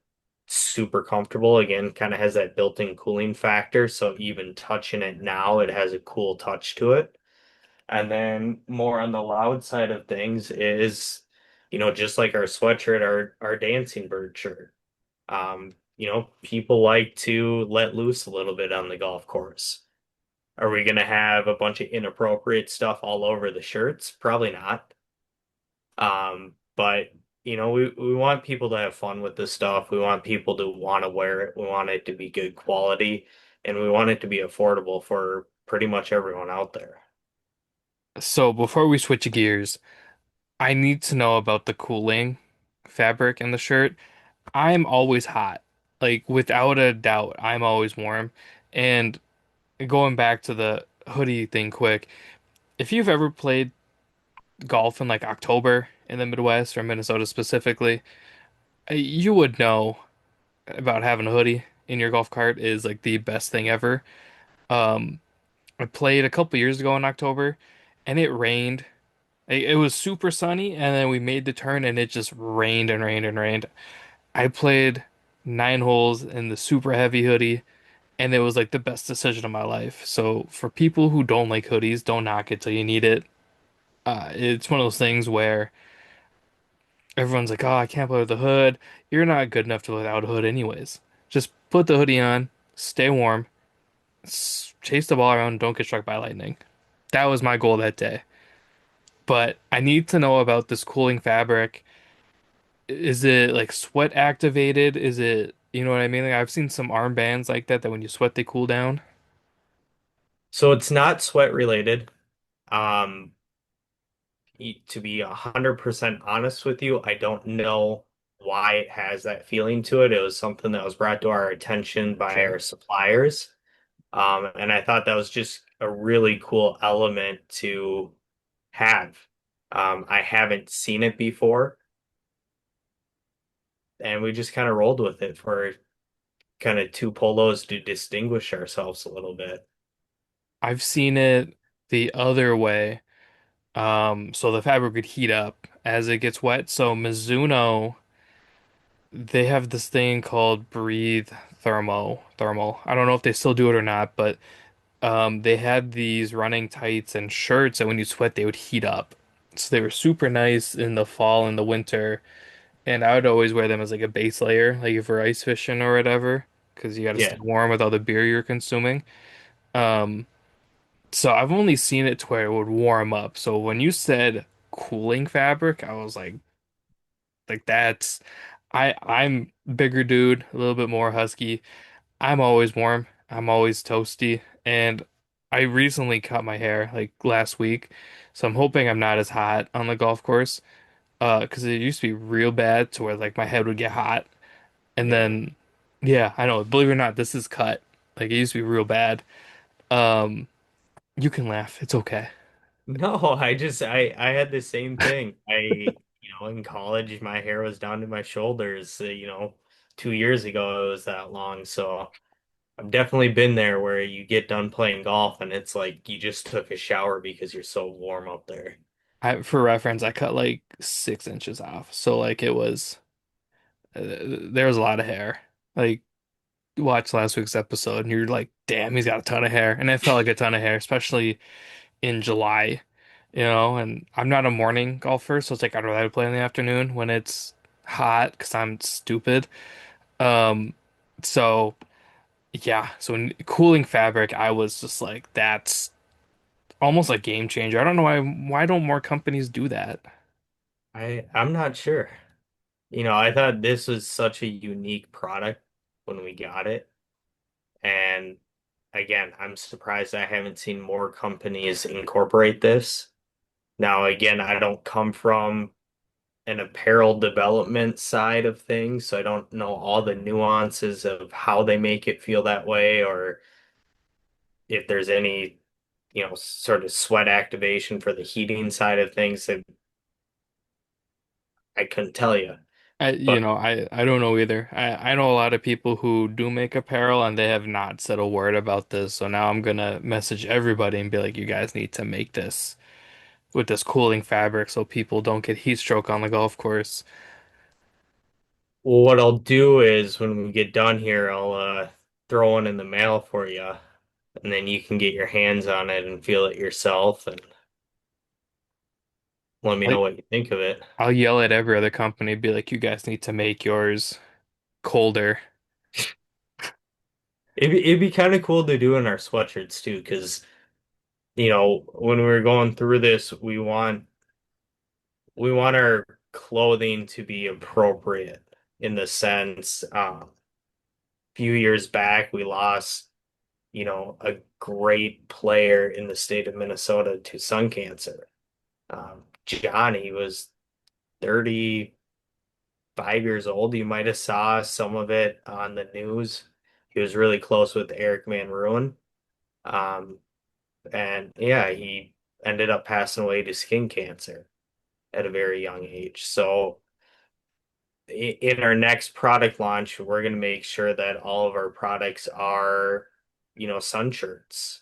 Speaker 2: Super comfortable. Again, kind of has that built-in cooling factor. So even touching it now, it has a cool touch to it. And then more on the loud side of things is, just like our sweatshirt, our dancing bird shirt. People like to let loose a little bit on the golf course. Are we going to have a bunch of inappropriate stuff all over the shirts? Probably not. But we want people to have fun with this stuff. We want people to want to wear it. We want it to be good quality, and we want it to be affordable for pretty much everyone out there.
Speaker 1: So before we switch gears, I need to know about the cooling fabric in the shirt. I'm always hot. Like without a doubt, I'm always warm. And going back to the hoodie thing quick, if you've ever played golf in like October in the Midwest or Minnesota specifically, you would know about having a hoodie in your golf cart is like the best thing ever. Um, I played a couple years ago in October and it rained. It was super sunny and then we made the turn and it just rained and rained and rained. I played 9 holes in the super heavy hoodie and it was like the best decision of my life. So for people who don't like hoodies, don't knock it till you need it. It's one of those things where everyone's like, "Oh, I can't play with the hood." You're not good enough to play without a hood, anyways. Just put the hoodie on, stay warm, chase the ball around, don't get struck by lightning. That was my goal that day. But I need to know about this cooling fabric. Is it like sweat activated? Is it, you know what I mean? Like I've seen some armbands like that when you sweat they cool down.
Speaker 2: So it's not sweat related. Um, to be 100% honest with you, I don't know why it has that feeling to it. It was something that was brought to our attention by
Speaker 1: Sure.
Speaker 2: our suppliers. And I thought that was just a really cool element to have. I haven't seen it before, and we just kind of rolled with it for kind of two polos to distinguish ourselves a little bit.
Speaker 1: I've seen it the other way. So the fabric would heat up as it gets wet. So Mizuno, they have this thing called Breathe Thermal. I don't know if they still do it or not, but they had these running tights and shirts that when you sweat they would heat up. So they were super nice in the fall and the winter, and I would always wear them as like a base layer, like if we're ice fishing or whatever, because you got to stay
Speaker 2: Yeah.
Speaker 1: warm with all the beer you're consuming. Um, so I've only seen it to where it would warm up. So when you said cooling fabric, I was like that's I'm bigger dude, a little bit more husky. I'm always warm. I'm always toasty. And I recently cut my hair like last week. So I'm hoping I'm not as hot on the golf course. 'Cause it used to be real bad to where like my head would get hot. And
Speaker 2: Yeah.
Speaker 1: then yeah, I know, believe it or not, this is cut. Like it used to be real bad. Um, you can laugh. It's okay.
Speaker 2: No, I had the same thing. In college, my hair was down to my shoulders. 2 years ago it was that long. So I've definitely been there where you get done playing golf and it's like you just took a shower because you're so warm up there.
Speaker 1: For reference, I cut like 6 inches off. So like it was there was a lot of hair. Like you watch last week's episode and you're like, damn, he's got a ton of hair. And it felt like a ton of hair, especially in July, and I'm not a morning golfer, so it's like I'd rather play in the afternoon when it's hot because I'm stupid. Um, so yeah, so in cooling fabric, I was just like, that's almost a game changer. I don't know why don't more companies do that?
Speaker 2: I'm not sure. I thought this was such a unique product when we got it. And again, I'm surprised I haven't seen more companies incorporate this. Now, again, I don't come from an apparel development side of things, so I don't know all the nuances of how they make it feel that way or if there's any, sort of sweat activation for the heating side of things that I couldn't tell you. But
Speaker 1: I don't know either. I know a lot of people who do make apparel and they have not said a word about this. So now I'm gonna message everybody and be like, you guys need to make this with this cooling fabric so people don't get heat stroke on the golf course.
Speaker 2: what I'll do is when we get done here, I'll throw one in the mail for you, and then you can get your hands on it and feel it yourself and let me know
Speaker 1: Like
Speaker 2: what you think of it.
Speaker 1: I'll yell at every other company, be like, you guys need to make yours colder.
Speaker 2: It'd be kind of cool to do in our sweatshirts too, because when we were going through this, we want our clothing to be appropriate in the sense. Few years back, we lost, a great player in the state of Minnesota to sun cancer. Johnny was 34 5 years old. You might have saw some of it on the news. He was really close with Eric Van Rooyen. Um, and yeah, he ended up passing away to skin cancer at a very young age. So in our next product launch, we're going to make sure that all of our products are, sun shirts.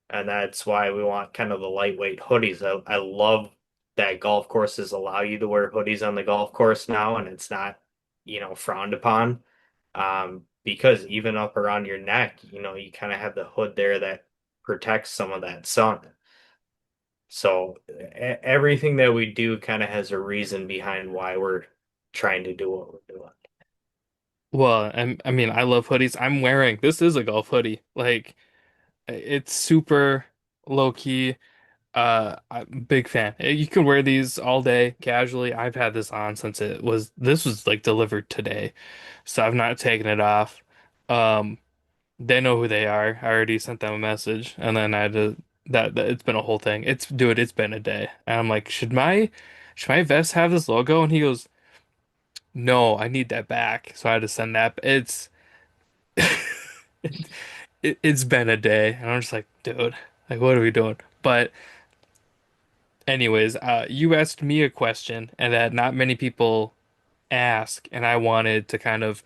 Speaker 2: And that's why we want kind of the lightweight hoodies. I love that golf courses allow you to wear hoodies on the golf course now, and it's not, frowned upon. Because even up around your neck, you kind of have the hood there that protects some of that sun. So everything that we do kind of has a reason behind why we're trying to do what we're doing.
Speaker 1: Well, I mean, I love hoodies. I'm wearing this is a golf hoodie. Like it's super low key. I'm a big fan. You can wear these all day casually. I've had this on since this was like delivered today, so I've not taken it off. Um, they know who they are. I already sent them a message, and then I had to that it's been a whole thing. It's been a day, and I'm like, should my vest have this logo? And he goes, no, I need that back. So I had to send that. It, it's been a day, and I'm just like, dude, like, what are we doing? But anyways, you asked me a question, and that not many people ask, and I wanted to kind of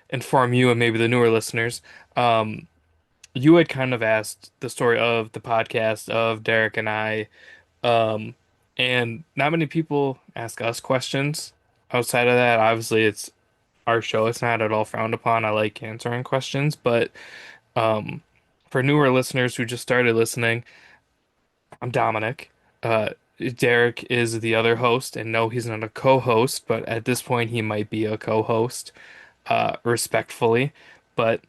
Speaker 1: inform you and maybe the newer listeners. Um, you had kind of asked the story of the podcast of Derek and I, um, and not many people ask us questions. Outside of that, obviously, it's our show. It's not at all frowned upon. I like answering questions, but um, for newer listeners who just started listening, I'm Dominic. Derek is the other host, and no, he's not a co-host, but at this point, he might be a co-host, respectfully. But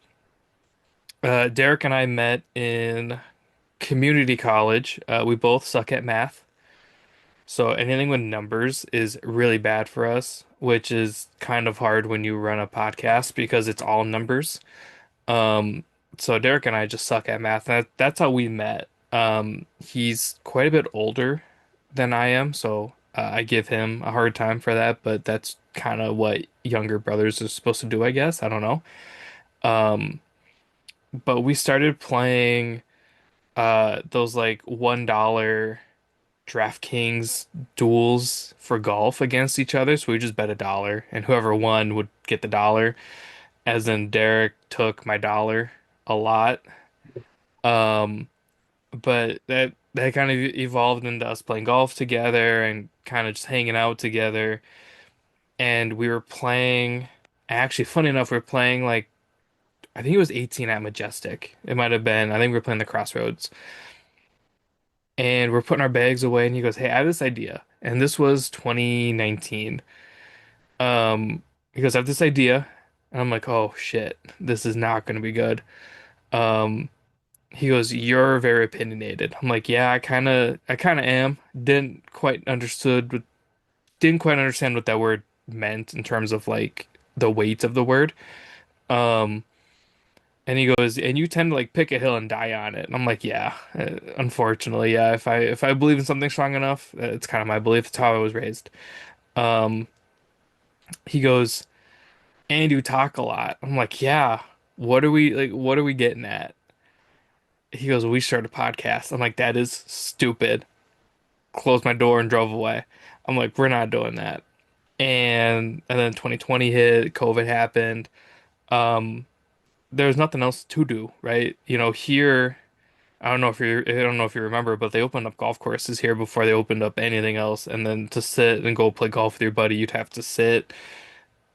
Speaker 1: Derek and I met in community college. We both suck at math, so anything with numbers is really bad for us, which is kind of hard when you run a podcast because it's all numbers. Um, so Derek and I just suck at math. That's how we met. He's quite a bit older than I am, so I give him a hard time for that, but that's kind of what younger brothers are supposed to do, I guess. I don't know. Um, but we started playing those like $1 DraftKings duels for golf against each other. So we just bet $1, and whoever won would get the dollar. As in Derek took my dollar a lot. Um, but that kind of evolved into us playing golf together and kind of just hanging out together. And we were playing, actually, funny enough, we were playing like I think it was 18 at Majestic. It might have been. I think we were playing the Crossroads. And we're putting our bags away, and he goes, "Hey, I have this idea." And this was 2019. Um, he goes, "I have this idea." And I'm like, "Oh shit, this is not going to be good." Um, he goes, "You're very opinionated." I'm like, "Yeah, I kind of am." Didn't quite understand what that word meant in terms of like the weight of the word. Um, and he goes, "And you tend to like pick a hill and die on it." And I'm like, "Yeah, unfortunately, yeah. If I believe in something strong enough, it's kind of my belief. It's how I was raised." Um, he goes, "And you talk a lot." I'm like, "Yeah. What are we getting at?" He goes, "We start a podcast." I'm like, "That is stupid." Closed my door and drove away. I'm like, "We're not doing that." And then 2020 hit, COVID happened. Um, there's nothing else to do, right? Here, I don't know if you remember, but they opened up golf courses here before they opened up anything else. And then to sit and go play golf with your buddy, you'd have to sit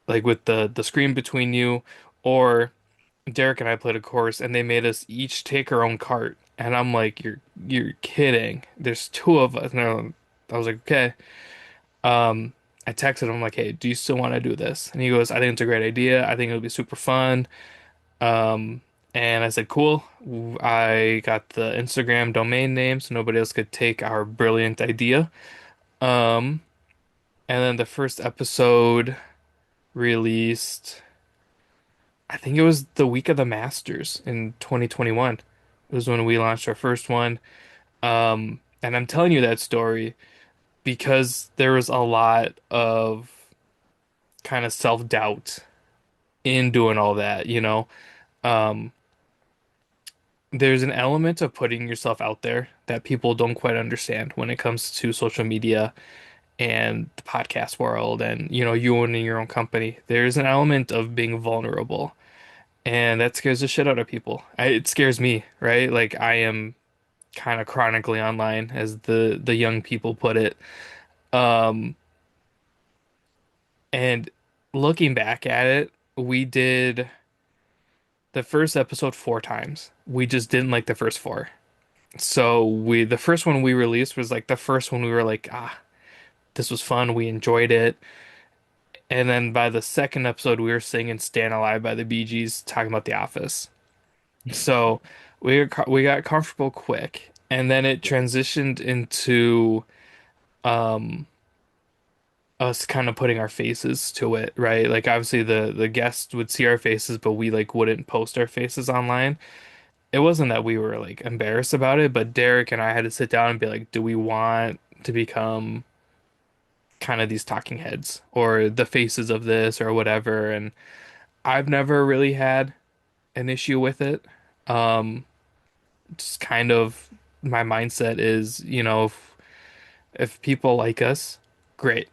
Speaker 1: like with the screen between you, or Derek and I played a course and they made us each take our own cart. And I'm like, you're kidding. There's two of us. I was like, okay. Um, I texted him like, hey, do you still want to do this? And he goes, I think it's a great idea. I think it'll be super fun. Um, and I said, cool. I got the Instagram domain name so nobody else could take our brilliant idea. Um, and then the first episode released, I think it was the week of the Masters in 2021. It was when we launched our first one. And I'm telling you that story because there was a lot of kind of self-doubt in doing all that. Um, there's an element of putting yourself out there that people don't quite understand when it comes to social media and the podcast world and, you owning your own company. There's an element of being vulnerable, and that scares the shit out of people. It scares me, right? Like I am kind of chronically online, as the young people put it. Um, and looking back at it, we did the first episode 4 times. We just didn't like the first four. So the first one we released was like the first one we were like, this was fun. We enjoyed it. And then by the second episode, we were singing "Staying Alive" by the Bee Gees, talking about The Office. So we got comfortable quick, and then it transitioned into um us kind of putting our faces to it, right? Like obviously the guests would see our faces, but we like wouldn't post our faces online. It wasn't that we were like embarrassed about it, but Derek and I had to sit down and be like, do we want to become kind of these talking heads or the faces of this or whatever? And I've never really had an issue with it. Um, just kind of my mindset is, if people like us, great,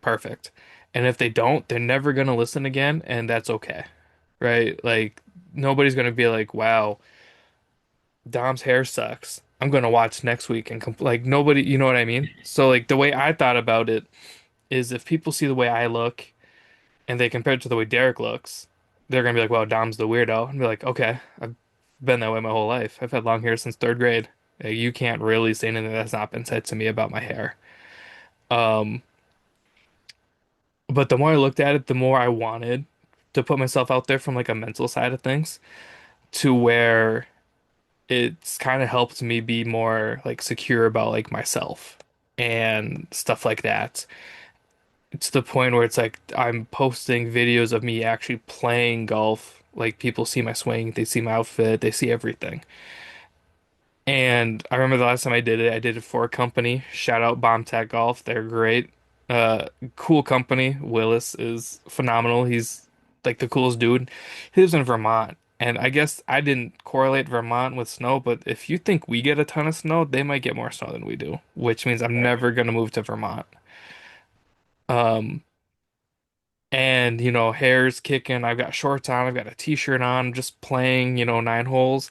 Speaker 1: perfect. And if they don't, they're never gonna listen again, and that's okay, right? Like nobody's gonna be like, "Wow, Dom's hair sucks. I'm gonna watch next week and like nobody, you know what I mean?" So like the way I thought about it is if people see the way I look and they compare it to the way Derek looks, they're gonna be like, "Wow, Dom's the weirdo," and be like, "Okay, I've been that way my whole life. I've had long hair since third grade. You can't really say anything that's not been said to me about my hair." Um, but the more I looked at it, the more I wanted to put myself out there from like a mental side of things to where it's kind of helped me be more like secure about like myself and stuff like that. To the point where it's like I'm posting videos of me actually playing golf. Like people see my swing, they see my outfit, they see everything. And I remember the last time I did it for a company. Shout out Bomb Tech Golf. They're great. Uh, cool company. Willis is phenomenal. He's like the coolest dude. He lives in Vermont. And I guess I didn't correlate Vermont with snow, but if you think we get a ton of snow, they might get more snow than we do, which means I'm never gonna move to Vermont. Um, and hair's kicking. I've got shorts on, I've got a t-shirt on, just playing, 9 holes.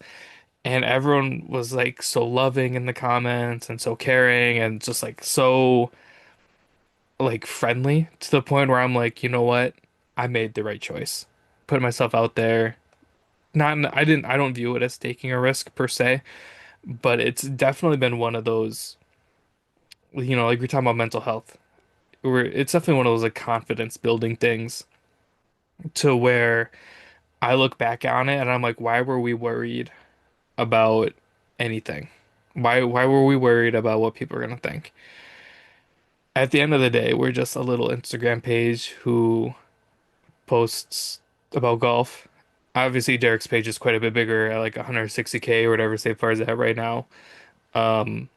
Speaker 1: And everyone was like so loving in the comments and so caring and just like so like friendly to the point where I'm like, you know what? I made the right choice. Put myself out there. I don't view it as taking a risk per se, but it's definitely been one of those, like we're talking about mental health, where it's definitely one of those like confidence building things to where I look back on it and I'm like, why were we worried about anything? Why were we worried about what people are gonna think? At the end of the day, we're just a little Instagram page who posts about golf. Obviously, Derek's page is quite a bit bigger at like 160K or whatever Save Far is at right now. Um,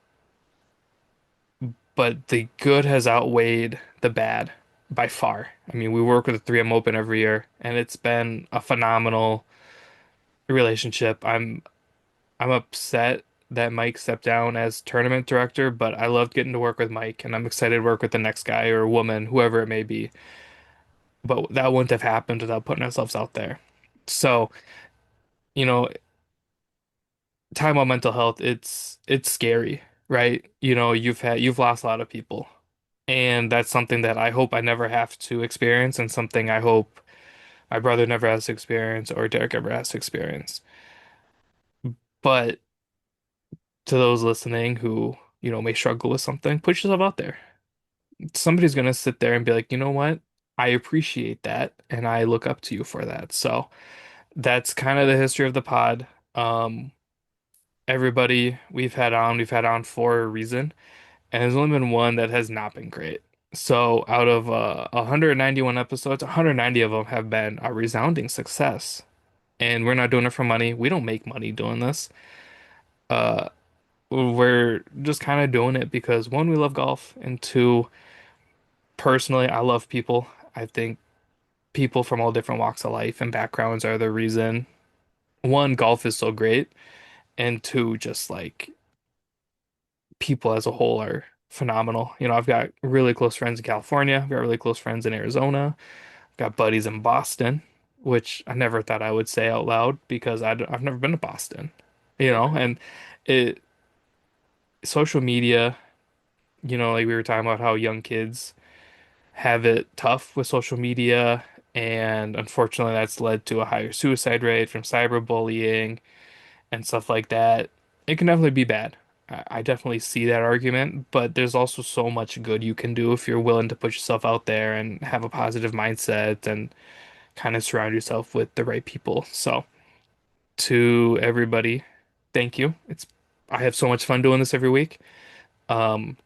Speaker 1: but the good has outweighed the bad by far. I mean, we work with the 3M Open every year, and it's been a phenomenal relationship. I'm upset that Mike stepped down as tournament director, but I loved getting to work with Mike, and I'm excited to work with the next guy or woman, whoever it may be. But that wouldn't have happened without putting ourselves out there. So, you know, talking about mental health, it's scary, right? You've lost a lot of people. And that's something that I hope I never have to experience and something I hope my brother never has to experience or Derek ever has to experience. But to those listening who, may struggle with something, put yourself out there. Somebody's gonna sit there and be like, you know what? I appreciate that and I look up to you for that. So that's kind of the history of the pod. Um, everybody we've had on for a reason, and there's only been one that has not been great. So out of 191 episodes, 190 of them have been a resounding success. And we're not doing it for money. We don't make money doing this. Uh, we're just kind of doing it because one, we love golf, and two, personally, I love people. I think people from all different walks of life and backgrounds are the reason one, golf is so great, and two, just like people as a whole are phenomenal. I've got really close friends in California, I've got really close friends in Arizona, I've got buddies in Boston, which I never thought I would say out loud because I've never been to Boston, and it social media, like we were talking about how young kids have it tough with social media, and unfortunately that's led to a higher suicide rate from cyberbullying and stuff like that. It can definitely be bad. I definitely see that argument, but there's also so much good you can do if you're willing to put yourself out there and have a positive mindset and kind of surround yourself with the right people. So, to everybody, thank you. I have so much fun doing this every week. Um,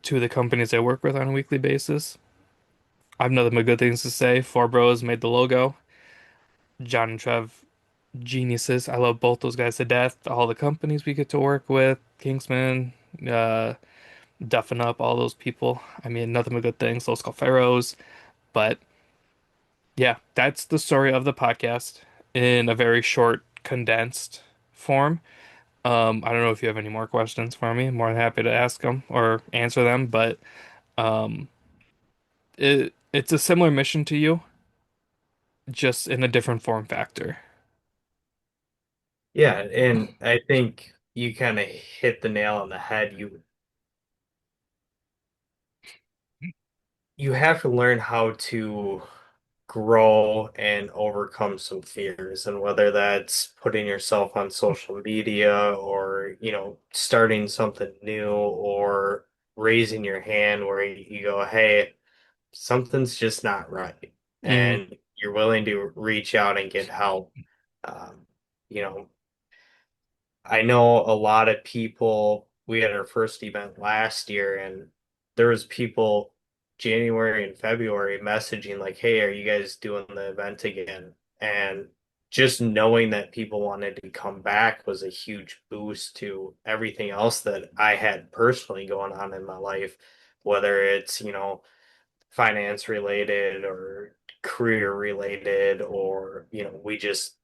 Speaker 1: to the companies I work with on a weekly basis, I've nothing but good things to say. Four Bros made the logo. John and Trev, geniuses. I love both those guys to death. All the companies we get to work with, Kingsman, uh, Duffing Up, all those people. I mean, nothing but good things. Los Calferos. But yeah, that's the story of the podcast in a very short, condensed form. I don't know if you have any more questions for me. I'm more than happy to ask them or answer them, but um, it's a similar mission to you, just in a different form factor.
Speaker 2: Yeah, and I think you kind of hit the nail on the head. You have to learn how to grow and overcome some fears, and whether that's putting yourself on social media or, starting something new or raising your hand where you go, hey, something's just not right.
Speaker 1: Mm,
Speaker 2: And you're willing to reach out and get help. Um, you know, I know a lot of people, we had our first event last year and there was people January and February messaging like, "Hey, are you guys doing the event again?" And just knowing that people wanted to come back was a huge boost to everything else that I had personally going on in my life, whether it's, finance related or career related, or, we just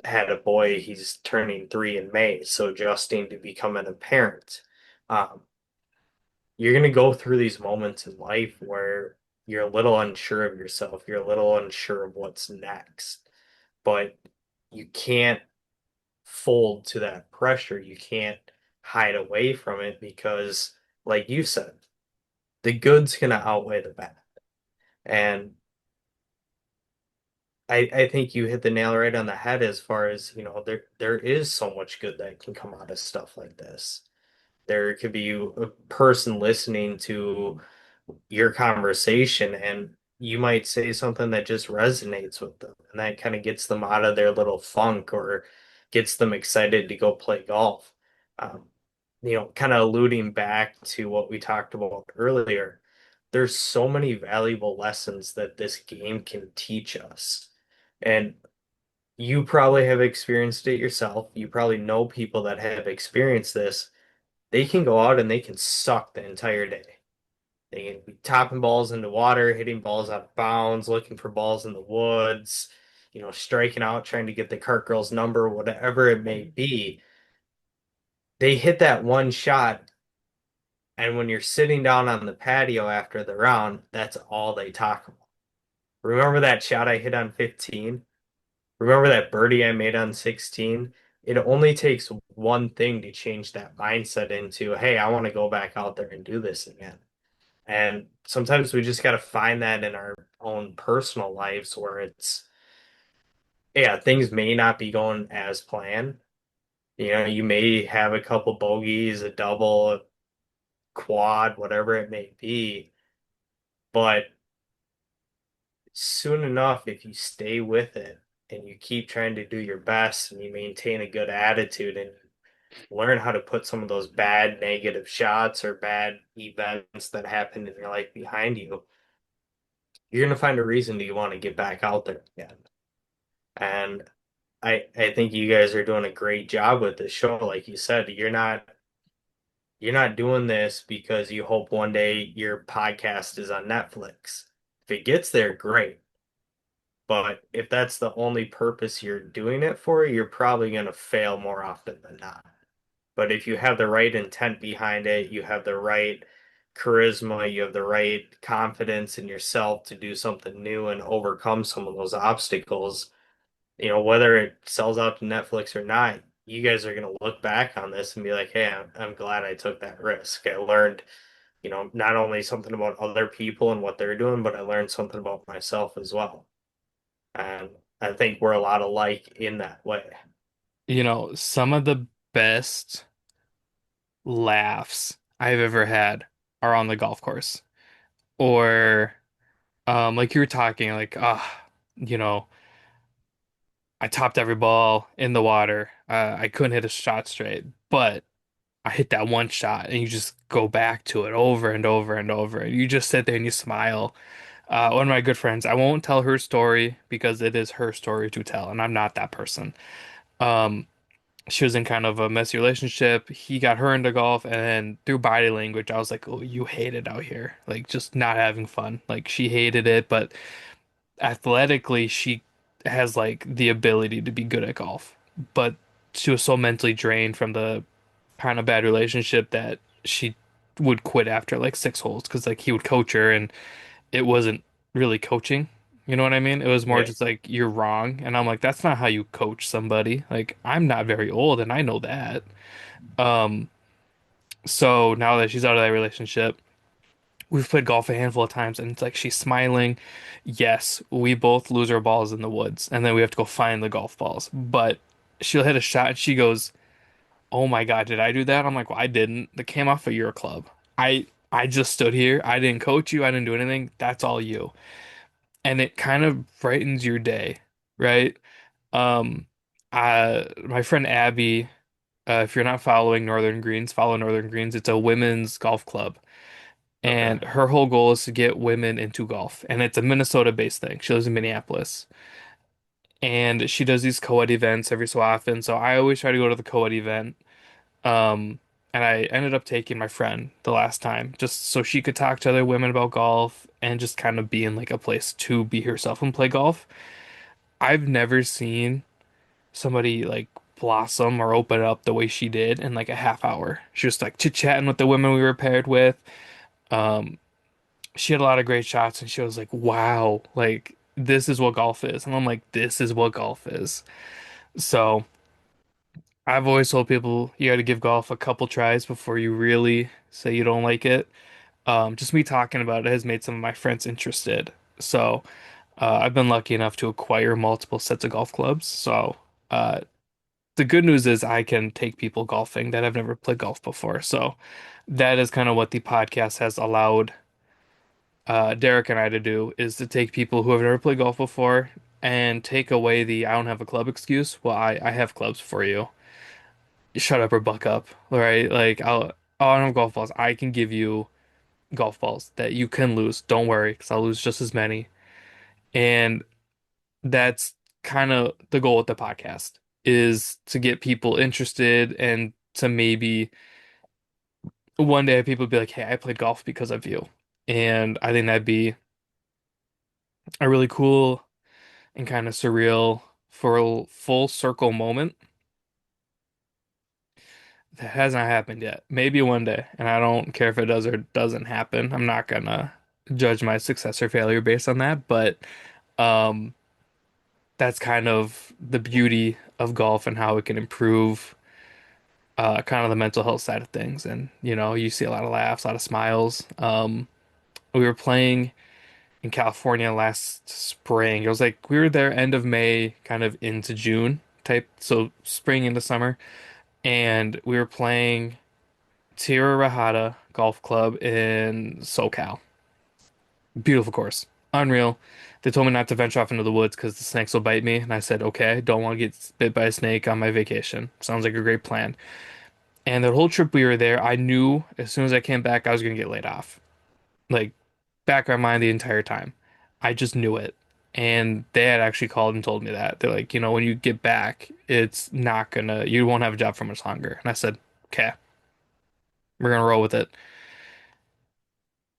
Speaker 2: had a boy, he's turning 3 in May, so adjusting to becoming a parent. Um, you're going to go through these moments in life where you're a little unsure of yourself, you're a little unsure of what's next, but you can't fold to that pressure. You can't hide away from it because, like you said, the good's going to outweigh the bad. And I think you hit the nail right on the head as far as, there is so much good that can come out of stuff like this. There could be a person listening to your conversation and you might say something that just resonates with them and that kind of gets them out of their little funk or gets them excited to go play golf. Um, kind of alluding back to what we talked about earlier, there's so many valuable lessons that this game can teach us. And you probably have experienced it yourself. You probably know people that have experienced this. They can go out and they can suck the entire day. They can be topping balls into water, hitting balls out of bounds, looking for balls in the woods, striking out, trying to get the cart girl's number, whatever it may be. They hit that one shot, and when you're sitting down on the patio after the round, that's all they talk about. Remember that shot I hit on 15? Remember that birdie I made on 16? It only takes one thing to change that mindset into, hey, I want to go back out there and do this again. And sometimes we just got to find that in our own personal lives where it's, yeah, things may not be going as planned. You may have a couple bogeys, a double, a quad, whatever it may be. But soon enough, if you stay with it and you keep trying to do your best and you maintain a good attitude and learn how to put some of those bad negative shots or bad events that happened in your life behind you, you're going to find a reason that you want to get back out there again. And I think you guys are doing a great job with this show. Like you said, you're not doing this because you hope one day your podcast is on Netflix. If it gets there, great. But if that's the only purpose you're doing it for, you're probably going to fail more often than not. But if you have the right intent behind it, you have the right charisma, you have the right confidence in yourself to do something new and overcome some of those obstacles, whether it sells out to Netflix or not, you guys are going to look back on this and be like, hey, I'm glad I took that risk. I learned, not only something about other people and what they're doing, but I learned something about myself as well. And I think we're a lot alike in that way.
Speaker 1: Some of the best laughs I've ever had are on the golf course. Or like you were talking, like, you know, I topped every ball in the water. I couldn't hit a shot straight, but I hit that one shot, and you just go back to it over and over and over. And you just sit there and you smile. One of my good friends, I won't tell her story because it is her story to tell, and I'm not that person. Um, she was in kind of a messy relationship. He got her into golf, and then through body language, I was like, "Oh, you hate it out here. Like, just not having fun." Like, she hated it, but athletically, she has like the ability to be good at golf. But she was so mentally drained from the kind of bad relationship that she would quit after like 6 holes because like he would coach her, and it wasn't really coaching. You know what I mean? It was more
Speaker 2: Yeah.
Speaker 1: just like, you're wrong. And I'm like, that's not how you coach somebody. Like, I'm not very old and I know that. Um, so now that she's out of that relationship, we've played golf a handful of times and it's like she's smiling. Yes, we both lose our balls in the woods and then we have to go find the golf balls. But she'll hit a shot and she goes, "Oh my God, did I do that?" I'm like, "Well, I didn't. That came off of your club. I just stood here. I didn't coach you. I didn't do anything. That's all you." And it kind of brightens your day, right? Um, my friend Abby, if you're not following Northern Greens, follow Northern Greens. It's a women's golf club,
Speaker 2: Okay.
Speaker 1: and her whole goal is to get women into golf, and it's a Minnesota-based thing. She lives in Minneapolis, and she does these co-ed events every so often. So I always try to go to the co-ed event. Um, and I ended up taking my friend the last time just so she could talk to other women about golf and just kind of be in like a place to be herself and play golf. I've never seen somebody like blossom or open up the way she did in like a half hour. She was like chit-chatting with the women we were paired with. Um, she had a lot of great shots and she was like, "Wow, like this is what golf is." And I'm like, "This is what golf is." So I've always told people you got to give golf a couple tries before you really say you don't like it. Just me talking about it has made some of my friends interested. So I've been lucky enough to acquire multiple sets of golf clubs. So uh, the good news is I can take people golfing that have never played golf before. So that is kind of what the podcast has allowed Derek and I to do, is to take people who have never played golf before and take away the "I don't have a club" excuse. Well, I have clubs for you. Shut up or buck up, right? Like, I don't have golf balls. I can give you golf balls that you can lose. Don't worry, because I'll lose just as many. And that's kind of the goal with the podcast, is to get people interested and to maybe one day people be like, "Hey, I played golf because of you." And I think that'd be a really cool and kind of surreal for a full circle moment that hasn't happened yet. Maybe one day, and I don't care if it does or doesn't happen. I'm not gonna judge my success or failure based on that, but um, that's kind of the beauty of golf and how it can improve kind of the mental health side of things. And you see a lot of laughs, a lot of smiles. We were playing in California last spring. It was like we were there end of May, kind of into June type, so spring into summer, and we were playing Tierra Rajada Golf Club in SoCal. Beautiful course. Unreal. They told me not to venture off into the woods because the snakes will bite me. And I said, okay, don't want to get bit by a snake on my vacation. Sounds like a great plan. And the whole trip we were there, I knew as soon as I came back, I was going to get laid off. Like, back of my mind the entire time. I just knew it. And they had actually called and told me that. They're like, when you get back, it's not gonna, you won't have a job for much longer. And I said, okay, we're gonna roll with it.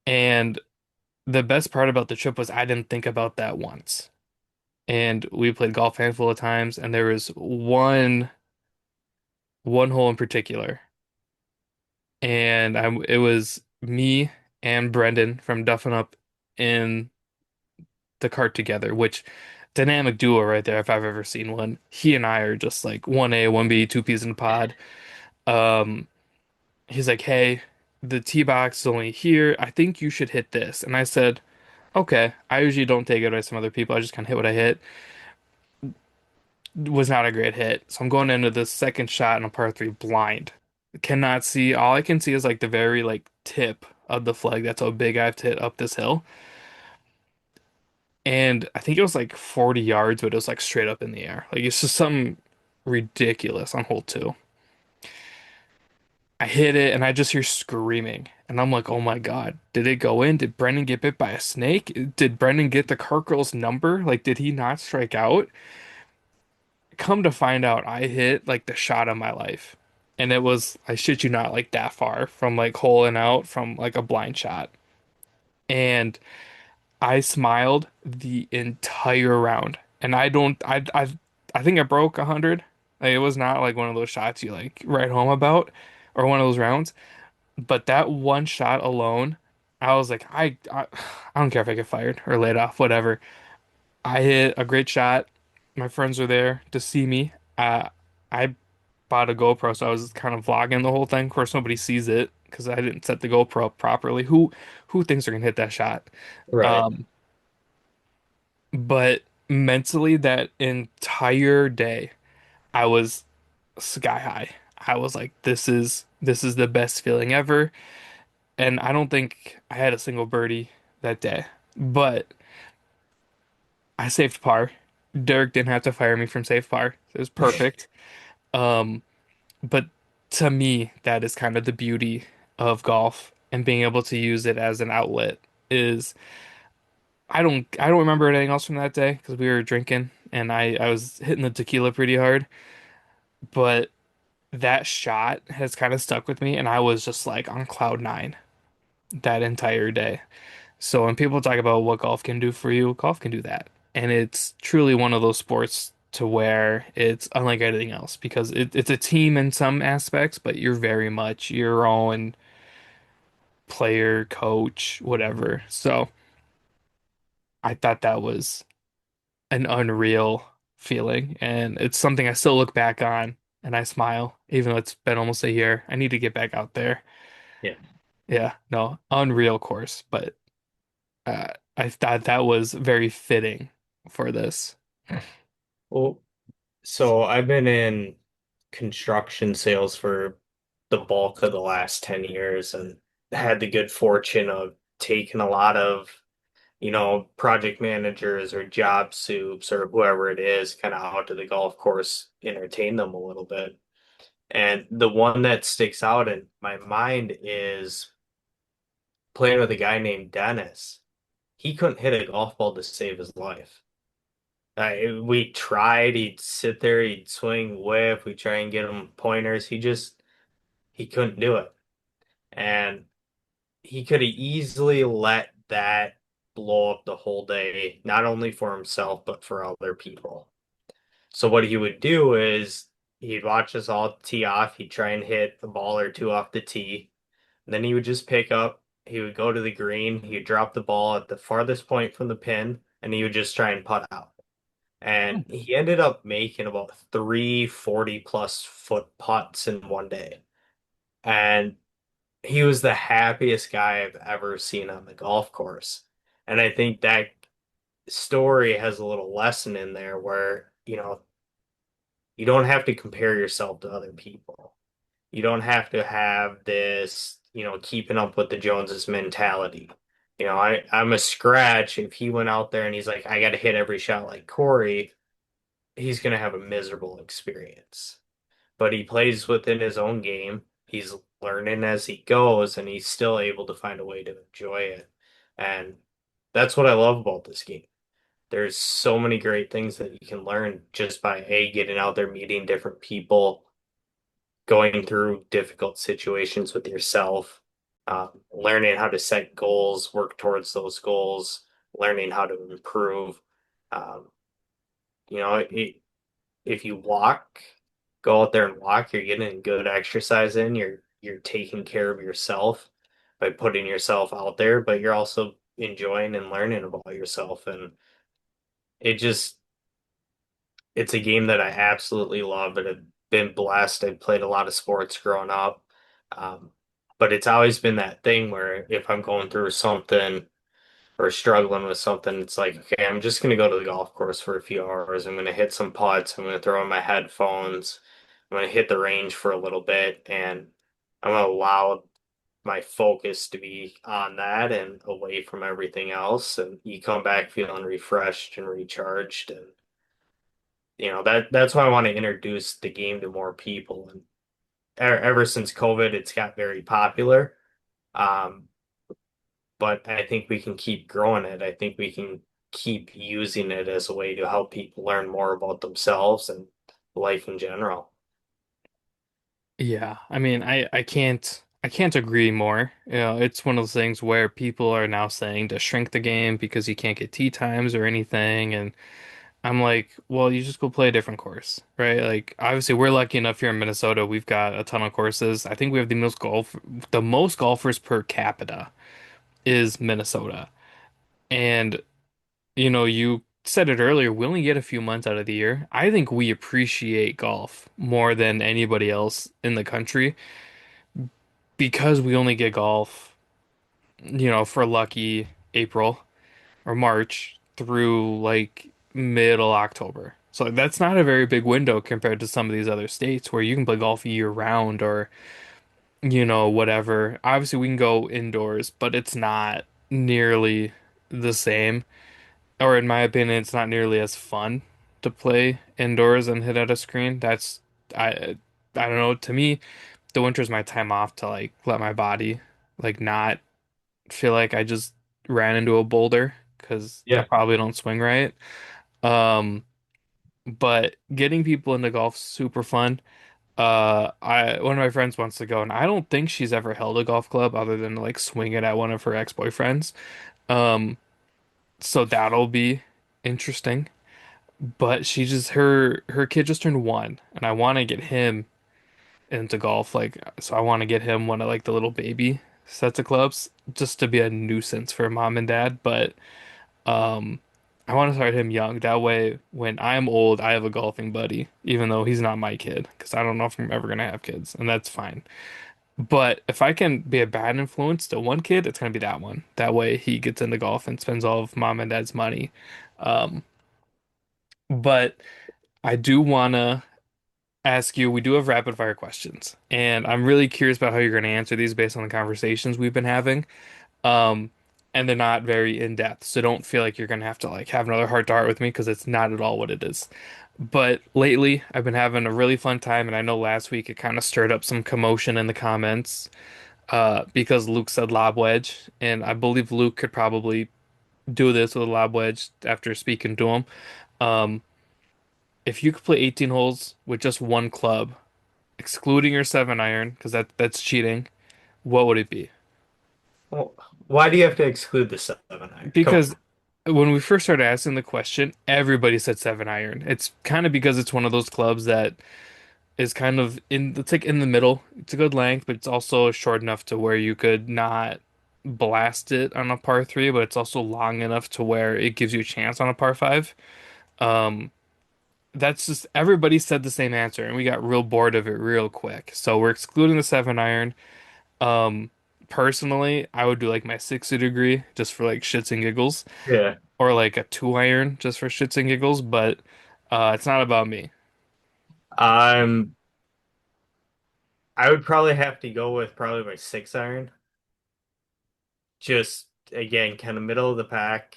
Speaker 1: And the best part about the trip was I didn't think about that once. And we played golf a handful of times, and there was one hole in particular, and it was me and Brendan from Duffin Up in the cart together, which dynamic duo right there if I've ever seen one. He and I are just like 1A, 1B, two peas in a pod. Um, he's like, "Hey, the tee box is only here. I think you should hit this." And I said, "Okay." I usually don't take advice from other people. I just kind of hit what I hit. Was not a great hit. So I'm going into the second shot on a par three blind. Cannot see. All I can see is like the very like tip of the flag. That's how big I've hit up this hill. And I think it was like 40 yards, but it was like straight up in the air. Like it's just something ridiculous on hole two. I hit it and I just hear screaming. And I'm like, oh my God, did it go in? Did Brendan get bit by a snake? Did Brendan get the cart girl's number? Like, did he not strike out? Come to find out, I hit like the shot of my life. And it was, I shit you not, like that far from like holing out from like a blind shot. And I smiled the entire round. And I think I broke 100. Like, it was not like one of those shots you like write home about or one of those rounds. But that one shot alone, I was like, I don't care if I get fired or laid off, whatever. I hit a great shot. My friends were there to see me. I bought a GoPro, so I was kind of vlogging the whole thing. Of course, nobody sees it because I didn't set the GoPro up properly. Who thinks they're gonna hit that shot?
Speaker 2: Right.
Speaker 1: Um, but mentally, that entire day, I was sky high. I was like, this is the best feeling ever. And I don't think I had a single birdie that day, but I saved par. Derek didn't have to fire me from save par. It was perfect. Um, but to me, that is kind of the beauty of golf and being able to use it as an outlet is I don't remember anything else from that day because we were drinking and I was hitting the tequila pretty hard, but that shot has kind of stuck with me and I was just like on cloud nine that entire day. So when people talk about what golf can do for you, golf can do that. And it's truly one of those sports to where it's unlike anything else because it's a team in some aspects, but you're very much your own player, coach, whatever. So I thought that was an unreal feeling. And it's something I still look back on and I smile, even though it's been almost a year. I need to get back out there.
Speaker 2: Yeah.
Speaker 1: Yeah, no, unreal course, but I thought that was very fitting for this.
Speaker 2: Well, so I've been in construction sales for the bulk of the last 10 years and had the good fortune of taking a lot of, project managers or job soups or whoever it is kind of out to the golf course, entertain them a little bit. And the one that sticks out in my mind is playing with a guy named Dennis. He couldn't hit a golf ball to save his life. We tried, he'd sit there, he'd swing whip, we try and get him pointers. He couldn't do it. And he could have easily let that blow up the whole day, not only for himself, but for other people. So what he would do is he'd watch us all tee off, he'd try and hit a ball or two off the tee. And then he would just pick up, he would go to the green, he'd drop the ball at the farthest point from the pin, and he would just try and putt out. And he ended up making about 340 plus foot putts in one day. And he was the happiest guy I've ever seen on the golf course. And I think that story has a little lesson in there where, you don't have to compare yourself to other people. You don't have to have this, keeping up with the Joneses mentality. I'm a scratch. If he went out there and he's like, I got to hit every shot like Cory, he's going to have a miserable experience. But he plays within his own game. He's learning as he goes, and he's still able to find a way to enjoy it. And that's what I love about this game. There's so many great things that you can learn just by getting out there, meeting different people, going through difficult situations with yourself. learning how to set goals, work towards those goals, learning how to improve. Um, you know, if you walk, go out there and walk, you're getting good exercise in. You're taking care of yourself by putting yourself out there, but you're also enjoying and learning about yourself. And it just it's a game that I absolutely love, and I've been blessed. I've played a lot of sports growing up. Um, but it's always been that thing where if I'm going through something or struggling with something, it's like, okay, I'm just gonna go to the golf course for a few hours. I'm gonna hit some putts. I'm gonna throw in my headphones. I'm gonna hit the range for a little bit, and I'm gonna allow my focus to be on that and away from everything else. And you come back feeling refreshed and recharged. And that's why I want to introduce the game to more people. And ever since COVID, it's got very popular. Um, but I think we can keep growing it. I think we can keep using it as a way to help people learn more about themselves and life in general.
Speaker 1: Yeah, I mean, I can't agree more. It's one of those things where people are now saying to shrink the game because you can't get tee times or anything, and I'm like, well, you just go play a different course, right? Like, obviously, we're lucky enough here in Minnesota. We've got a ton of courses. I think we have the most golfers per capita is Minnesota. And, you said it earlier, we only get a few months out of the year. I think we appreciate golf more than anybody else in the country because we only get golf, for lucky April or March through like middle October. So that's not a very big window compared to some of these other states where you can play golf year round or, whatever. Obviously, we can go indoors, but it's not nearly the same. Or in my opinion, it's not nearly as fun to play indoors and hit at a screen. I I don't know, to me, the winter's my time off to like let my body like not feel like I just ran into a boulder because I
Speaker 2: Yeah.
Speaker 1: probably don't swing right. Um, but getting people into golf's super fun. I one of my friends wants to go, and I don't think she's ever held a golf club other than like swing it at one of her ex-boyfriends. Um, so that'll be interesting. But her kid just turned 1, and I want to get him into golf. Like, so I want to get him one of like the little baby sets of clubs just to be a nuisance for mom and dad. But Um, I want to start him young. That way, when I'm old, I have a golfing buddy, even though he's not my kid, because I don't know if I'm ever gonna have kids, and that's fine. But if I can be a bad influence to one kid, it's gonna be that one. That way, he gets into golf and spends all of mom and dad's money. Um, but I do wanna ask you, we do have rapid fire questions, and I'm really curious about how you're gonna answer these based on the conversations we've been having. Um, and they're not very in depth, so don't feel like you're gonna have to like have another heart to heart with me because it's not at all what it is. But lately, I've been having a really fun time, and I know last week it kind of stirred up some commotion in the comments because Luke said lob wedge, and I believe Luke could probably do this with a lob wedge after speaking to him. Um, if you could play 18 holes with just one club, excluding your 7 iron, because that's cheating, what would it be?
Speaker 2: Well, why do you have to exclude the 7 iron? Come
Speaker 1: Because
Speaker 2: on.
Speaker 1: when we first started asking the question, everybody said 7 iron. It's kind of because it's one of those clubs that is kind of it's like in the middle. It's a good length, but it's also short enough to where you could not blast it on a par three, but it's also long enough to where it gives you a chance on a par five. Um, that's just everybody said the same answer, and we got real bored of it real quick. So we're excluding the 7 iron. Um, Personally, I would do like my 60 degree just for like shits and giggles
Speaker 2: Yeah.
Speaker 1: or like a 2 iron just for shits and giggles, but it's not about me
Speaker 2: Um, I would probably have to go with probably my 6 iron. Just again, kind of middle of the pack.